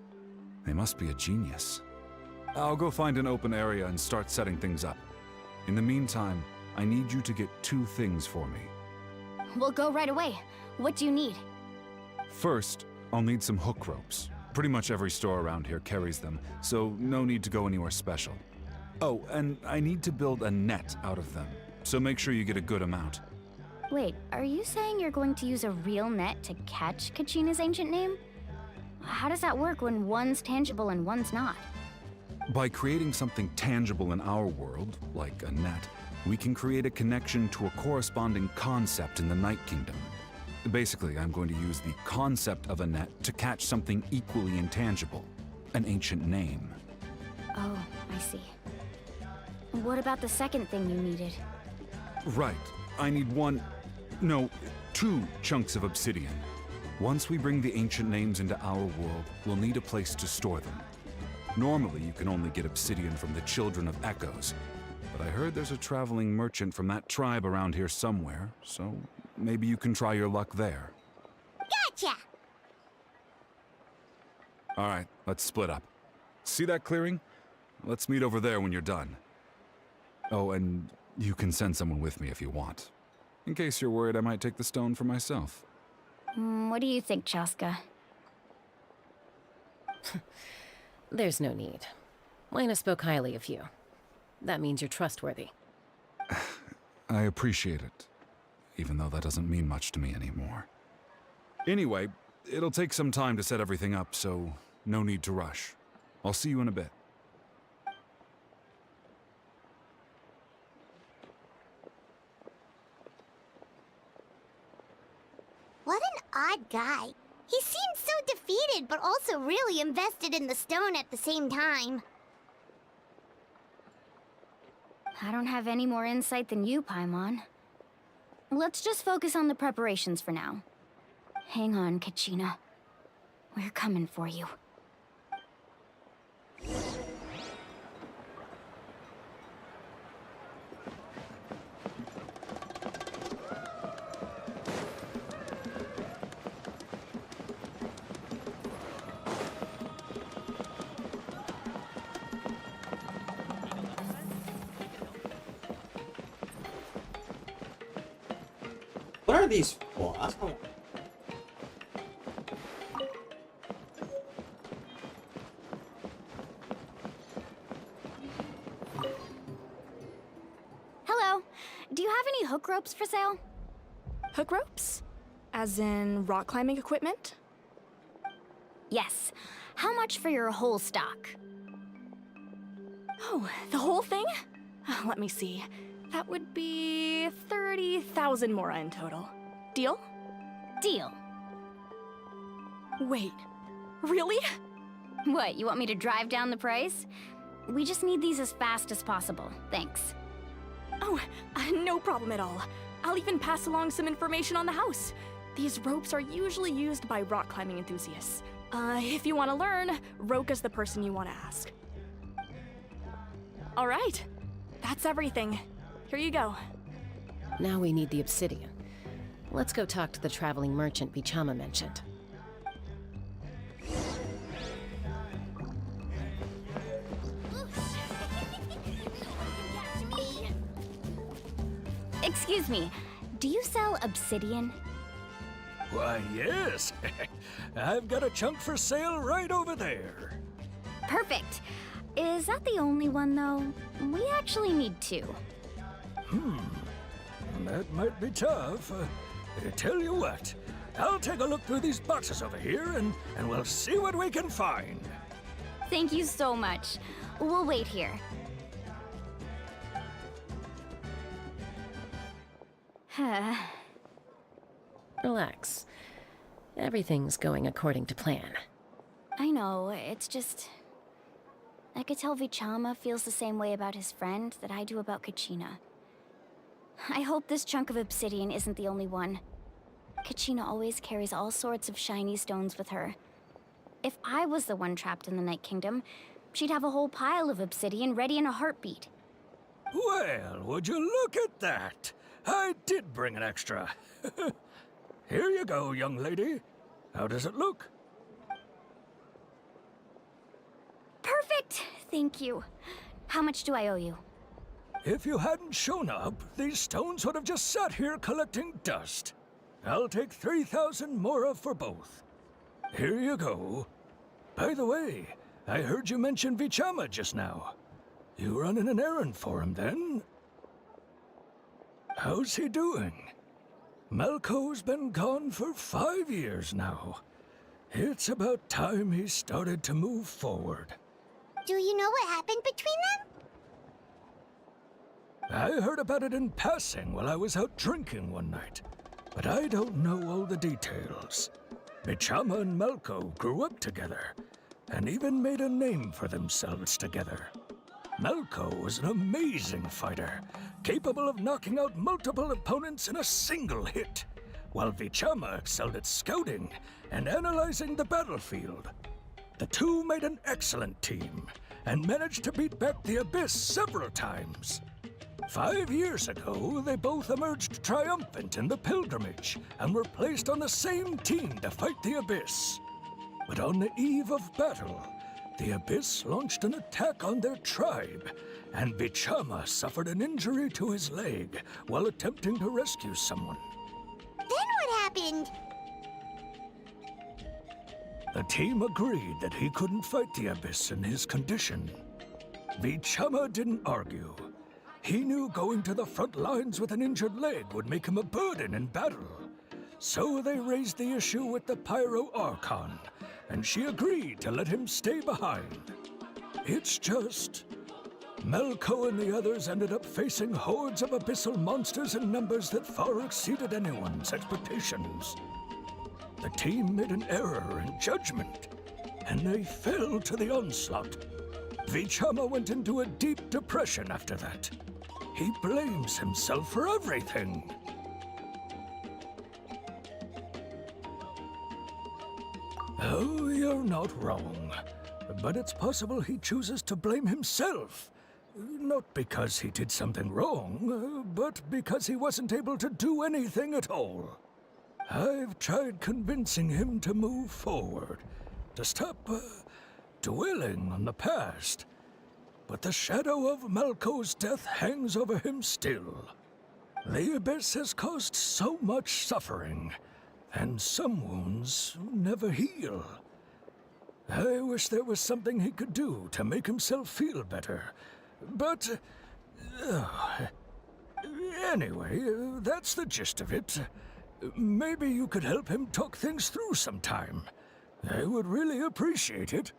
They must be a genius. I'll go find an open area and start setting things up. In the meantime, I need you to get 2 things for me. We'll go right away. What do you need? First, I'll need some hook ropes. Pretty much every store around here carries them, so no need to go anywhere special. Oh, and I need to build a net out of them, so make sure you get a good amount. Wait, are you saying you're going to use a real net to catch Kachina's ancient name? How does that work when one's tangible and one's not? By creating something tangible in our world, like a net, we can create a connection to a corresponding concept in the Night Kingdom. Basically, I'm going to use the concept of a net to catch something equally intangible, an ancient name. Oh, I see. What about the second thing you needed? Right. I need 2 chunks of obsidian. Once we bring the ancient names into our world, we'll need a place to store them. Normally, you can only get obsidian from the Children of Echoes, but I heard there's a traveling merchant from that tribe around here somewhere, so maybe you can try your luck there. Gotcha! Alright, let's split up. See that clearing? Let's meet over there when you're done. Oh, and you can send someone with me if you want. In case you're worried I might take the stone for myself. What do you think, Chaska? There's no need. Lena spoke highly of you. That means you're trustworthy. I appreciate it, even though that doesn't mean much to me anymore. Anyway, it'll take some time to set everything up, so no need to rush. I'll see you in a bit. What an odd guy. He seemed so defeated, but also really invested in the stone at the same time. I don't have any more insight than you, Paimon. Let's just focus on the preparations for now. Hang on, Kachina. We're coming for you. What are these for? That's not... Hello. Do you have any hook ropes for sale? Hook ropes? As in rock climbing equipment? Yes. How much for your whole stock? Oh, the whole thing? Let me see. That would be 30,000 mora in total. Deal? Deal. Wait, really? What, you want me to drive down the price? We just need these as fast as possible. Thanks. Oh, no problem at all. I'll even pass along some information on the house. These ropes are usually used by rock climbing enthusiasts. If you want to learn, Roka's the person you want to ask. All right, that's everything. Here you go. Now we need the obsidian. Let's go talk to the traveling merchant Bichama mentioned. Excuse me, do you sell obsidian? Why, yes. I've got a chunk for sale right over there. Perfect. Is that the only one, though? We actually need two. That might be tough. Tell you what, I'll take a look through these boxes over here and we'll see what we can find. Thank you so much. We'll wait here. Relax. Everything's going according to plan. I know, it's just... I could tell Vichama feels the same way about his friend that I do about Kachina. I hope this chunk of obsidian isn't the only one. Kachina always carries all sorts of shiny stones with her. If I was the one trapped in the Night Kingdom, she'd have a whole pile of obsidian ready in a heartbeat. Well, would you look at that? I did bring an extra. Here you go, young lady. How does it look? Perfect! Thank you. How much do I owe you? If you hadn't shown up, these stones would have just sat here collecting dust. I'll take 3,000 mora for both. Here you go. By the way, I heard you mention Vichama just now. You running an errand for him, then? How's he doing? Malco's been gone for 5 years now. It's about time he started to move forward. Do you know what happened between them? I heard about it in passing while I was out drinking one night, but I don't know all the details. Bichama and Malco grew up together, and even made a name for themselves together. Malco was an amazing fighter, capable of knocking out multiple opponents in a single hit, while Vichama excelled at scouting and analyzing the battlefield. The two made an excellent team, and managed to beat back the Abyss several times. 5 years ago, they both emerged triumphant in the pilgrimage, and were placed on the same team to fight the Abyss. But on the eve of battle, the Abyss launched an attack on their tribe, and Bichama suffered an injury to his leg while attempting to rescue someone. Then what happened? The team agreed that he couldn't fight the Abyss in his condition. Bichama didn't argue. He knew going to the front lines with an injured leg would make him a burden in battle. So they raised the issue with the Pyro Archon, and she agreed to let him stay behind. It's just... Malco and the others ended up facing hordes of abyssal monsters in numbers that far exceeded anyone's expectations. The team made an error in judgment, and they fell to the onslaught. Vichama went into a deep depression after that. He blames himself for everything. Oh, you're not wrong. But it's possible he chooses to blame himself. Not because he did something wrong, but because he wasn't able to do anything at all. I've tried convincing him to move forward, to stop dwelling on the past. But the shadow of Malco's death hangs over him still. The Abyss has caused so much suffering, and some wounds never heal. I wish there was something he could do to make himself feel better. But... anyway, that's the gist of it. Maybe you could help him talk things through sometime. I would really appreciate it.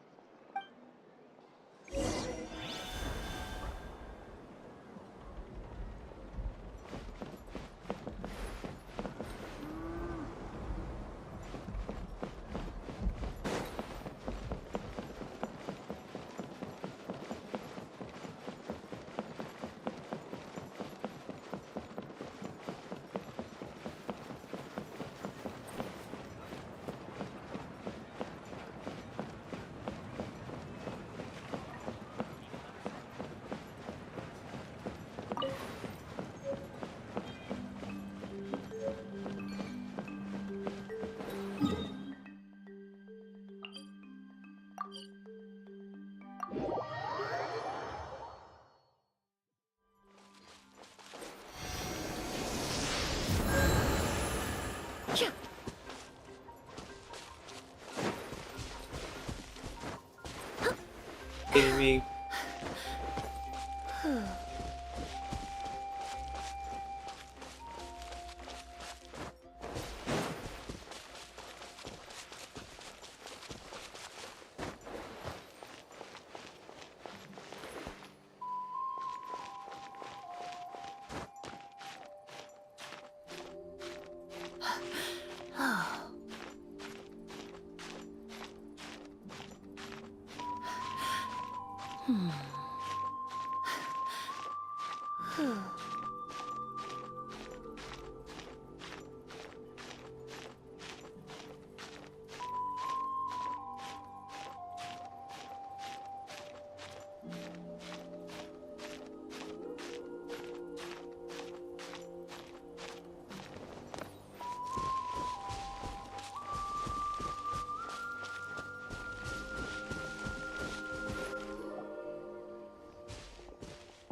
Kidding me?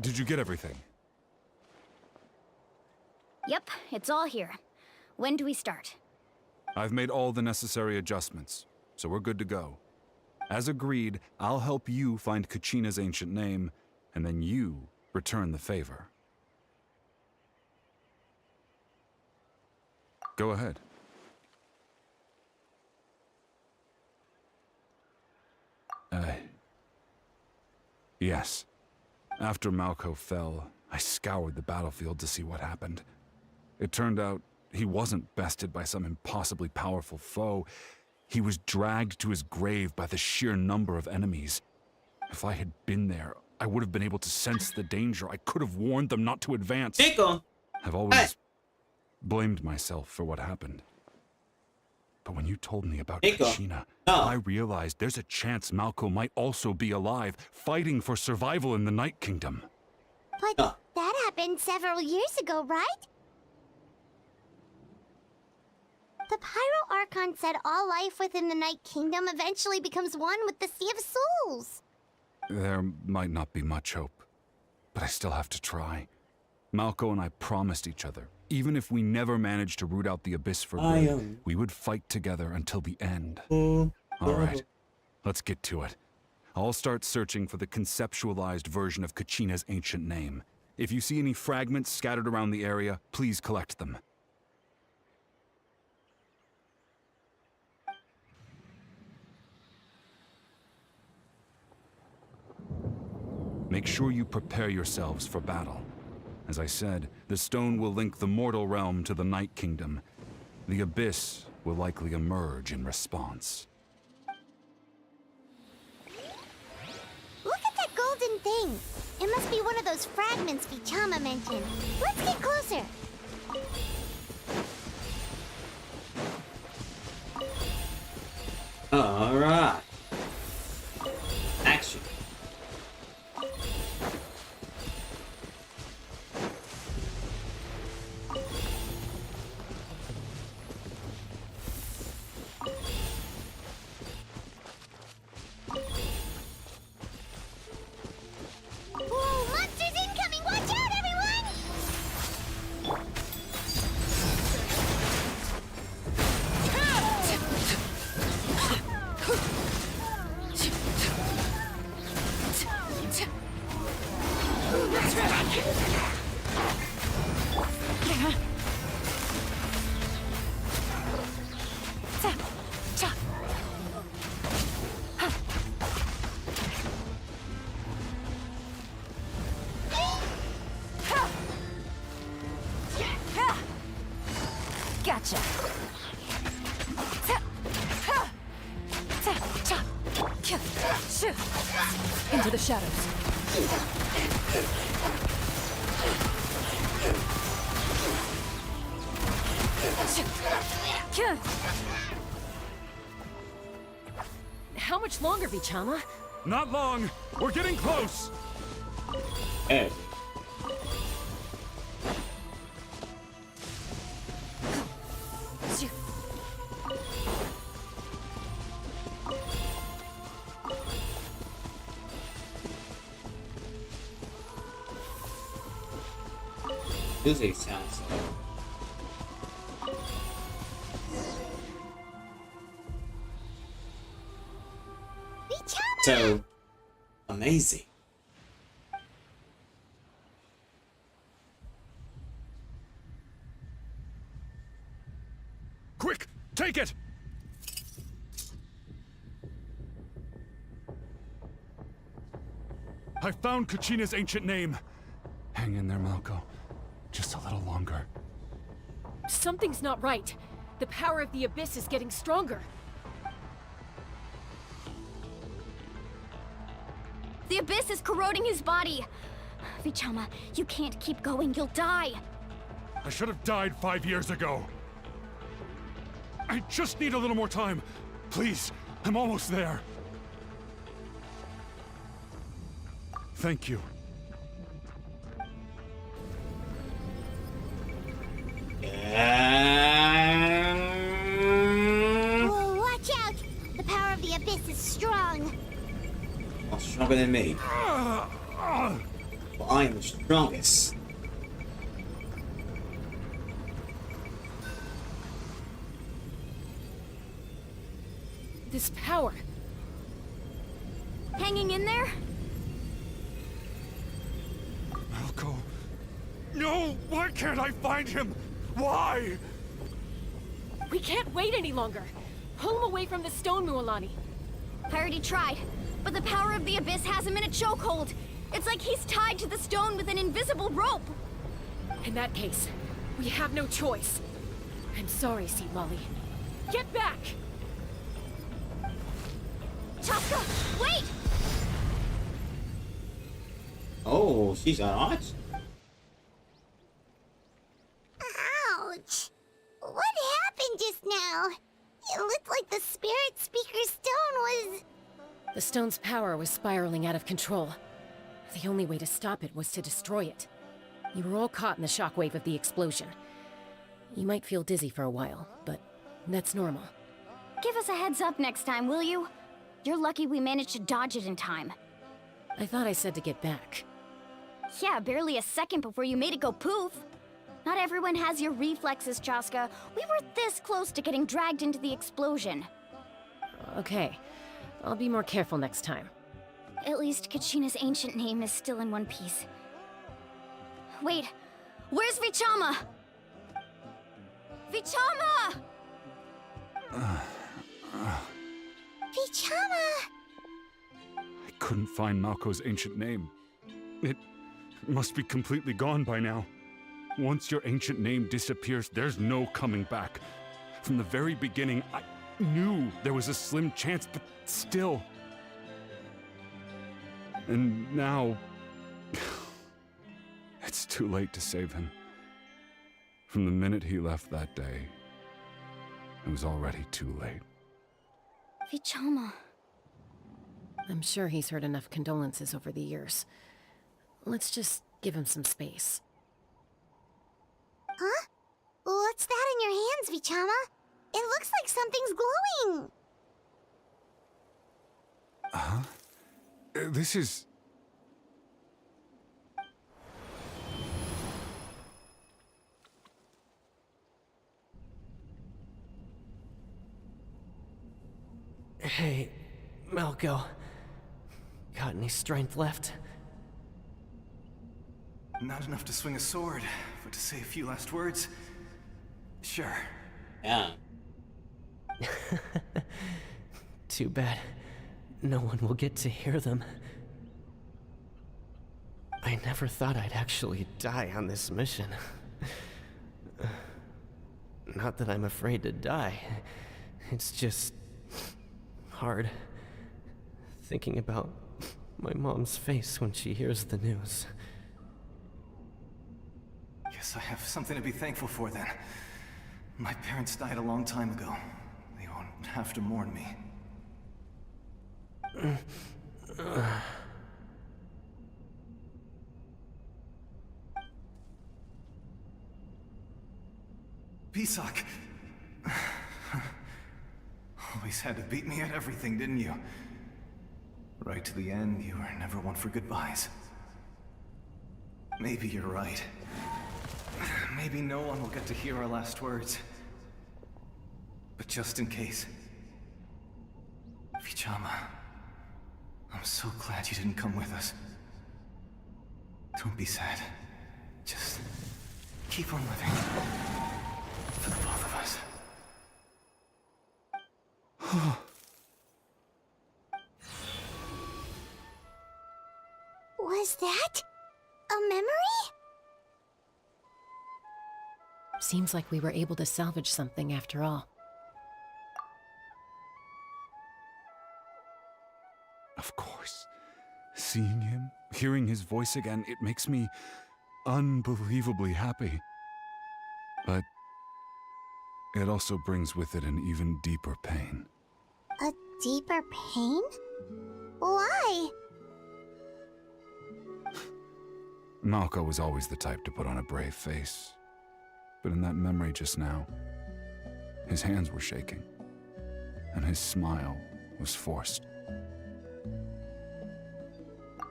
Did you get everything? Yep, it's all here. When do we start? I've made all the necessary adjustments, so we're good to go. As agreed, I'll help you find Kachina's ancient name, and then you return the favor. Go ahead. Yes. After Malko fell, I scoured the battlefield to see what happened. It turned out he wasn't bested by some impossibly powerful foe. He was dragged to his grave by the sheer number of enemies. If I had been there, I would have been able to sense the danger. I could have warned them not to advance. I've always blamed myself for what happened. But when you told me about Kachina, I realized there's a chance Malko might also be alive, fighting for survival in the Night Kingdom. But that happened several years ago, right? The Pyro Archon said all life within the Night Kingdom eventually becomes one with the Sea of Souls. There might not be much hope, but I still have to try. Malko and I promised each other, even if we never managed to root out the Abyss for good, we would fight together until the end. All right, let's get to it. I'll start searching for the conceptualized version of Kachina's ancient name. If you see any fragments scattered around the area, please collect them. Make sure you prepare yourselves for battle. As I said, the stone will link the mortal realm to the Night Kingdom. The Abyss will likely emerge in response. Look at that golden thing. It must be one of those fragments Vichama mentioned. Let's get closer. All right. Action. Whoa, monsters incoming! Watch out, everyone! Gotcha. Into the shadows. How much longer, Vichama? Not long. We're getting close. Hey. Music sounds so amazing. Quick, take it! I found Kachina's ancient name. Hang in there, Malco. Just a little longer. Something's not right. The power of the Abyss is getting stronger. The Abyss is corroding his body. Vichama, you can't keep going. You'll die. I should have died 5 years ago. I just need a little more time. Please, I'm almost there. Thank you. Whoa, watch out! The power of the Abyss is strong. Oh, stronger than me. Well, I am the strongest. This power. Hanging in there? Malco. No! Why can't I find him? Why? We can't wait any longer. Pull him away from the stone, Mualani. I already tried, but the power of the Abyss has him in a chokehold. It's like he's tied to the stone with an invisible rope. In that case, we have no choice. I'm sorry, Sea Lolly. Get back! Chaska, wait! Oh, she's an arch. Ouch! What happened just now? It looked like the Spirit Speaker's stone was... The stone's power was spiraling out of control. The only way to stop it was to destroy it. You were all caught in the shockwave of the explosion. You might feel dizzy for a while, but that's normal. Give us a heads up next time, will you? You're lucky we managed to dodge it in time. I thought I said to get back. Yeah, barely a second before you made it go poof. Not everyone has your reflexes, Chaska. We were this close to getting dragged into the explosion. Okay, I'll be more careful next time. At least Kachina's ancient name is still in one piece. Wait, where's Vichama? Vichama! Vichama! I couldn't find Malco's ancient name. It must be completely gone by now. Once your ancient name disappears, there's no coming back. From the very beginning, I knew there was a slim chance, but still. And now... it's too late to save him. From the minute he left that day, it was already too late. Vichama. I'm sure he's heard enough condolences over the years. Let's just give him some space. Huh? What's that in your hands, Vichama? It looks like something's glowing! Huh? This is... Hey, Malco. Got any strength left? Not enough to swing a sword, but to say a few last words? Sure. Yeah. Too bad. No one will get to hear them. I never thought I'd actually die on this mission. Not that I'm afraid to die. It's just hard thinking about my mom's face when she hears the news. Guess I have something to be thankful for then. My parents died a long time ago. They won't have to mourn me. Pisak! Always had to beat me at everything, didn't you? Right to the end, you were never one for goodbyes. Maybe you're right. Maybe no one will get to hear our last words. But just in case... Vichama, I'm so glad you didn't come with us. Don't be sad. Just keep on living. For the both of us. Was that a memory? Seems like we were able to salvage something after all. Of course. Seeing him, hearing his voice again, it makes me unbelievably happy. But it also brings with it an even deeper pain. A deeper pain? Why? Malko was always the type to put on a brave face. But in that memory just now, his hands were shaking, and his smile was forced.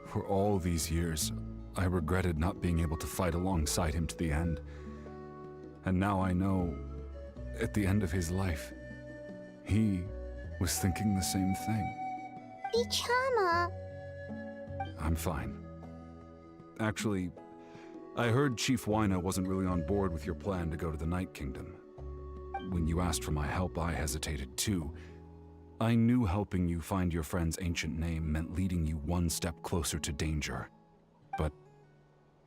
For all these years, I regretted not being able to fight alongside him to the end. And now I know, at the end of his life, he was thinking the same thing. Vichama! I'm fine. Actually, I heard Chief Wyna wasn't really on board with your plan to go to the Night Kingdom. When you asked for my help, I hesitated too. I knew helping you find your friend's ancient name meant leading you one step closer to danger. But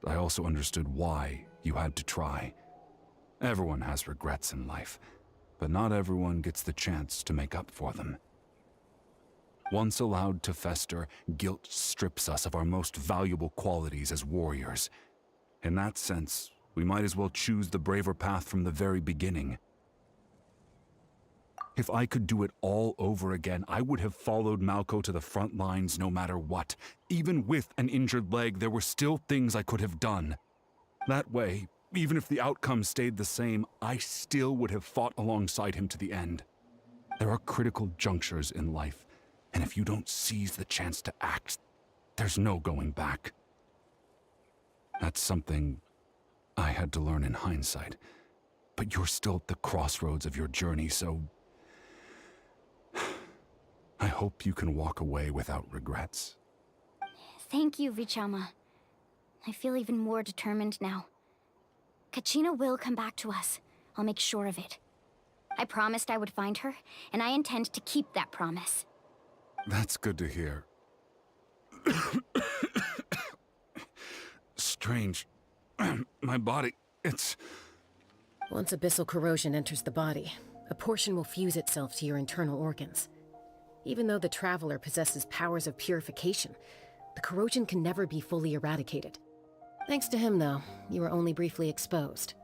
I also understood why you had to try. Everyone has regrets in life, but not everyone gets the chance to make up for them. Once allowed to fester, guilt strips us of our most valuable qualities as warriors. In that sense, we might as well choose the braver path from the very beginning. If I could do it all over again, I would have followed Malko to the front lines no matter what. Even with an injured leg, there were still things I could have done. That way, even if the outcome stayed the same, I still would have fought alongside him to the end. There are critical junctures in life, and if you don't seize the chance to act, there's no going back. That's something I had to learn in hindsight, but you're still at the crossroads of your journey, so I hope you can walk away without regrets. Thank you, Vichama. I feel even more determined now. Kachina will come back to us. I'll make sure of it. I promised I would find her, and I intend to keep that promise. That's good to hear. Strange. My body, it's... Once abyssal corrosion enters the body, a portion will fuse itself to your internal organs. Even though the Traveler possesses powers of purification, the corrosion can never be fully eradicated. Thanks to him, though, you were only briefly exposed.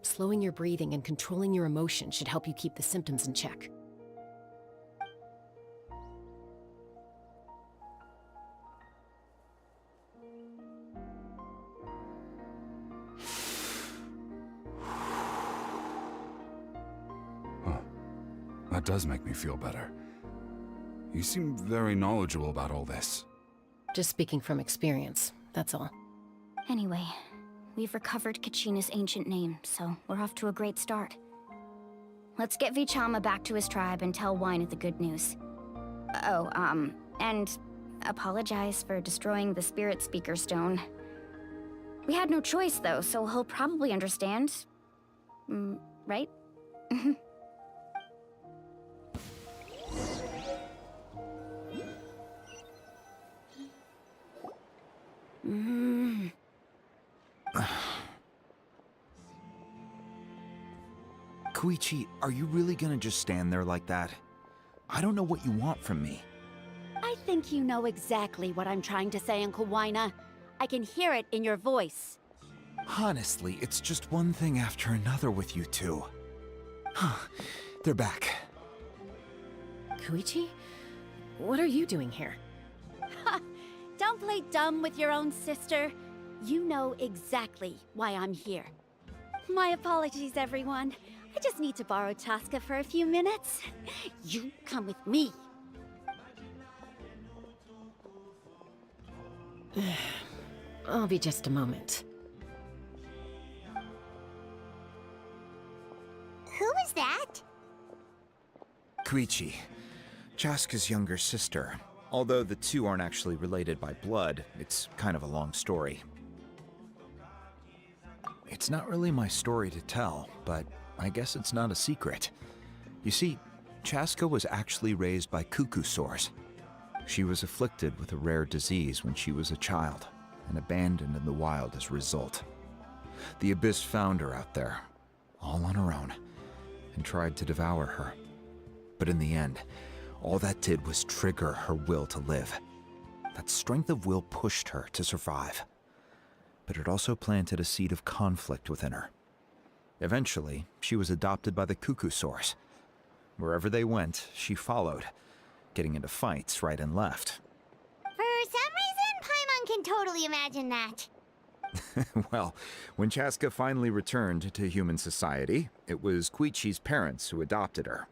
Slowing your breathing and controlling your emotions should help you keep the symptoms in check. That does make me feel better. You seem very knowledgeable about all this. Just speaking from experience, that's all. Anyway, we've recovered Kachina's ancient name, so we're off to a great start. Let's get Vichama back to his tribe and tell Wyna the good news. And apologize for destroying the Spirit Speaker Stone. We had no choice, though, so he'll probably understand. Right? Koichi, are you really gonna just stand there like that? I don't know what you want from me. I think you know exactly what I'm trying to say, Uncle Wina. I can hear it in your voice. Honestly, it's just one thing after another with you two. They're back. Koichi? What are you doing here? Don't play dumb with your own sister. You know exactly why I'm here. My apologies, everyone. I just need to borrow Chaska for a few minutes. You come with me. I'll be just a moment. Who is that? Koichi, Chaska's younger sister. Although the two aren't actually related by blood, it's kind of a long story. It's not really my story to tell, but I guess it's not a secret. You see, Chaska was actually raised by cuckoo sores. She was afflicted with a rare disease when she was a child, and abandoned in the wild as a result. The Abyss found her out there, all on her own, and tried to devour her. But in the end, all that did was trigger her will to live. That strength of will pushed her to survive. But it also planted a seed of conflict within her. Eventually, she was adopted by the cuckoo sores. Wherever they went, she followed, getting into fights right and left. For some reason, Paimon can totally imagine that. Well, when Chaska finally returned to human society, it was Koichi's parents who adopted her.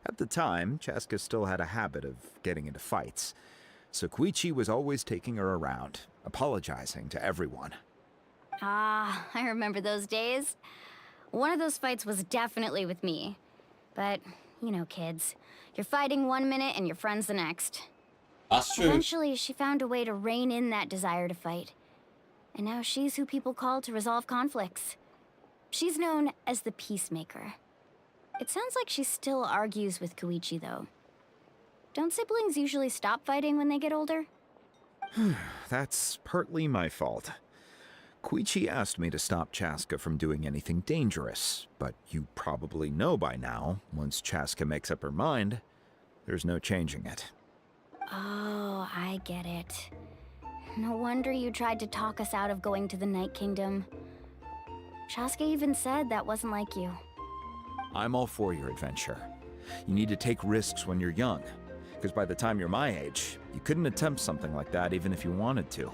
At the time, Chaska still had a habit of getting into fights, so Koichi was always taking her around, apologizing to everyone. Ah, I remember those days. One of those fights was definitely with me. But, you know, kids. You're fighting one minute and your friend's the next. That's true. Eventually, she found a way to rein in that desire to fight. And now she's who people call to resolve conflicts. She's known as the Peacemaker. It sounds like she still argues with Koichi, though. Don't siblings usually stop fighting when they get older? That's partly my fault. Koichi asked me to stop Chaska from doing anything dangerous, but you probably know by now, once Chaska makes up her mind, there's no changing it. Oh, I get it. No wonder you tried to talk us out of going to the Night Kingdom. Chaska even said that wasn't like you. I'm all for your adventure. You need to take risks when you're young, because by the time you're my age, you couldn't attempt something like that even if you wanted to.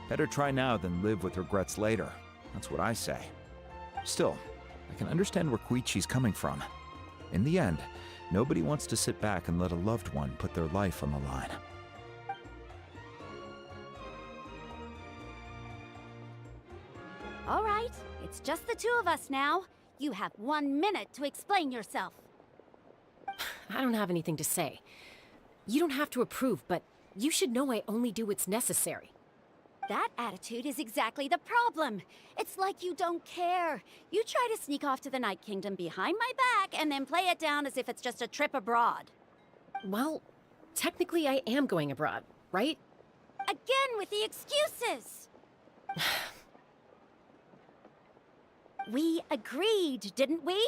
Better try now than live with regrets later. That's what I say. Still, I can understand where Koichi's coming from. In the end, nobody wants to sit back and let a loved one put their life on the line. All right, it's just the two of us now. You have 1 minute to explain yourself. I don't have anything to say. You don't have to approve, but you should know I only do what's necessary. That attitude is exactly the problem. It's like you don't care. You try to sneak off to the Night Kingdom behind my back and then play it down as if it's just a trip abroad. Well, technically I am going abroad, right? Again with the excuses! We agreed, didn't we?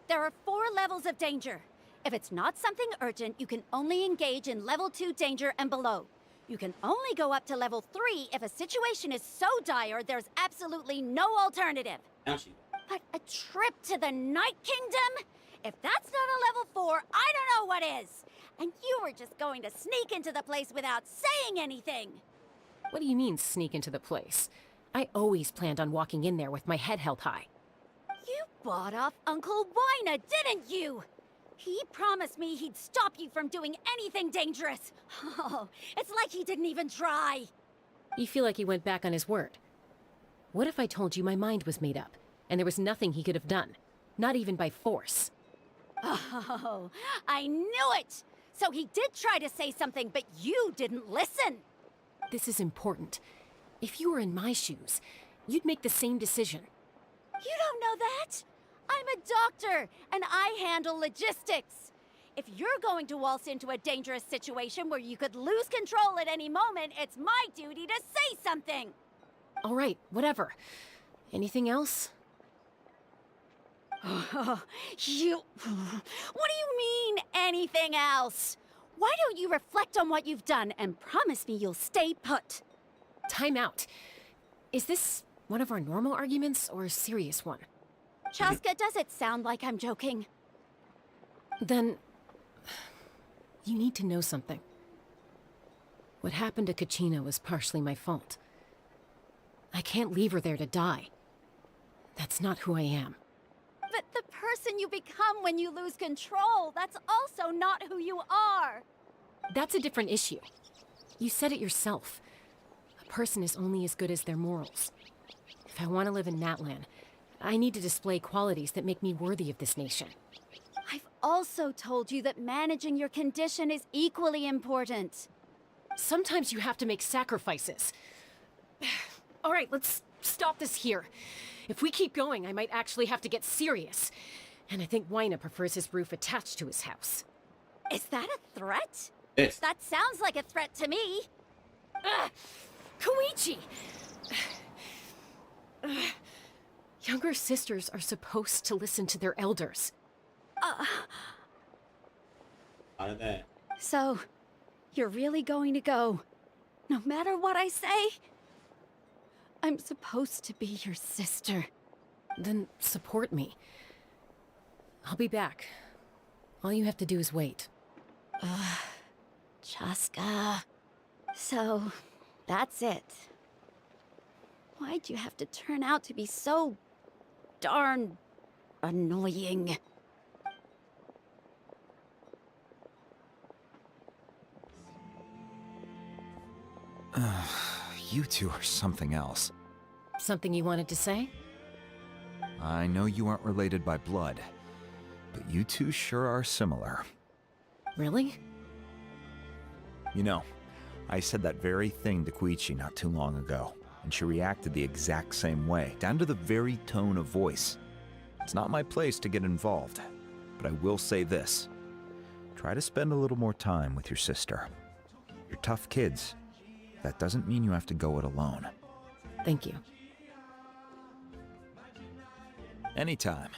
There are 4 levels of danger. If it's not something urgent, you can only engage in level 2 danger and below. You can only go up to level 3 if a situation is so dire there's absolutely no alternative. But a trip to the Night Kingdom? If that's not a level 4, I don't know what is. And you were just going to sneak into the place without saying anything. What do you mean, sneak into the place? I always planned on walking in there with my head held high. You bought off Uncle Wina, didn't you? He promised me he'd stop you from doing anything dangerous. Oh, it's like he didn't even try. You feel like he went back on his word. What if I told you my mind was made up, and there was nothing he could have done? Not even by force. Oh, I knew it! So he did try to say something, but you didn't listen. This is important. If you were in my shoes, you'd make the same decision. You don't know that? I'm a doctor, and I handle logistics. If you're going to waltz into a dangerous situation where you could lose control at any moment, it's my duty to say something. All right, whatever. Anything else? You... What do you mean, anything else? Why don't you reflect on what you've done and promise me you'll stay put? Time out. Is this one of our normal arguments or a serious one? Chaska, does it sound like I'm joking? Then... you need to know something. What happened to Kachina was partially my fault. I can't leave her there to die. That's not who I am. But the person you become when you lose control, that's also not who you are. That's a different issue. You said it yourself. A person is only as good as their morals. If I want to live in Natlan, I need to display qualities that make me worthy of this nation. I've also told you that managing your condition is equally important. Sometimes you have to make sacrifices. All right, let's stop this here. If we keep going, I might actually have to get serious. And I think Wyna prefers his roof attached to his house. Is that a threat? Yes. That sounds like a threat to me. Koichi! Younger sisters are supposed to listen to their elders. Out of that. So, you're really going to go, no matter what I say? I'm supposed to be your sister. Then support me. I'll be back. All you have to do is wait. Chaska. So, that's it. Why'd you have to turn out to be so darn annoying? You two are something else. Something you wanted to say? I know you aren't related by blood, but you two sure are similar. Really? You know, I said that very thing to Koichi not too long ago, and she reacted the exact same way, down to the very tone of voice. It's not my place to get involved, but I will say this. Try to spend a little more time with your sister. You're tough kids. That doesn't mean you have to go it alone. Thank you. Anytime.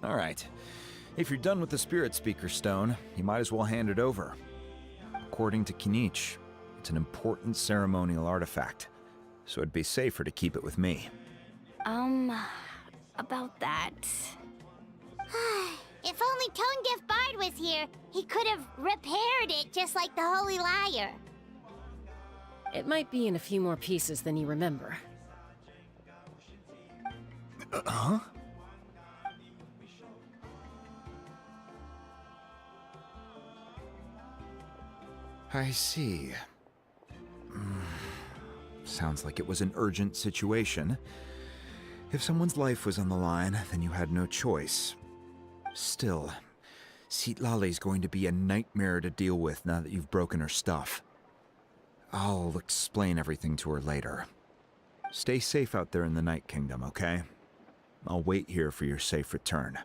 All right. If you're done with the Spirit Speaker Stone, you might as well hand it over. According to Kinich, it's an important ceremonial artifact, so it'd be safer to keep it with me. About that. If only Tone-Deaf Bard was here, he could have repaired it just like the Holy Liar. It might be in a few more pieces than you remember. Huh? I see. Sounds like it was an urgent situation. If someone's life was on the line, then you had no choice. Still, Citlali's going to be a nightmare to deal with now that you've broken her stuff. I'll explain everything to her later. Stay safe out there in the Night Kingdom, okay? I'll wait here for your safe return.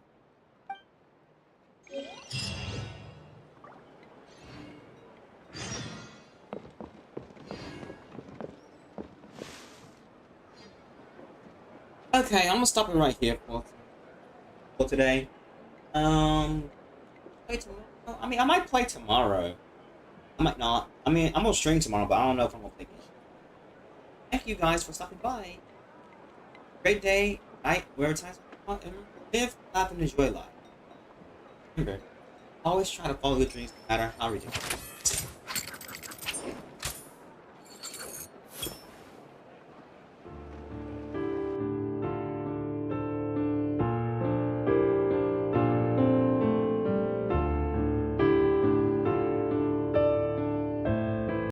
Okay, I'm gonna stop it right here for today. Play tomorrow. I mean, I might play tomorrow. I might not. I mean, I'm gonna stream tomorrow, but I don't know if I'm gonna play Genshin. Thank you guys for stopping by. Great day, night, wherever times live, laugh, and enjoy life. Remember, always try to follow your dreams no matter how ridiculous.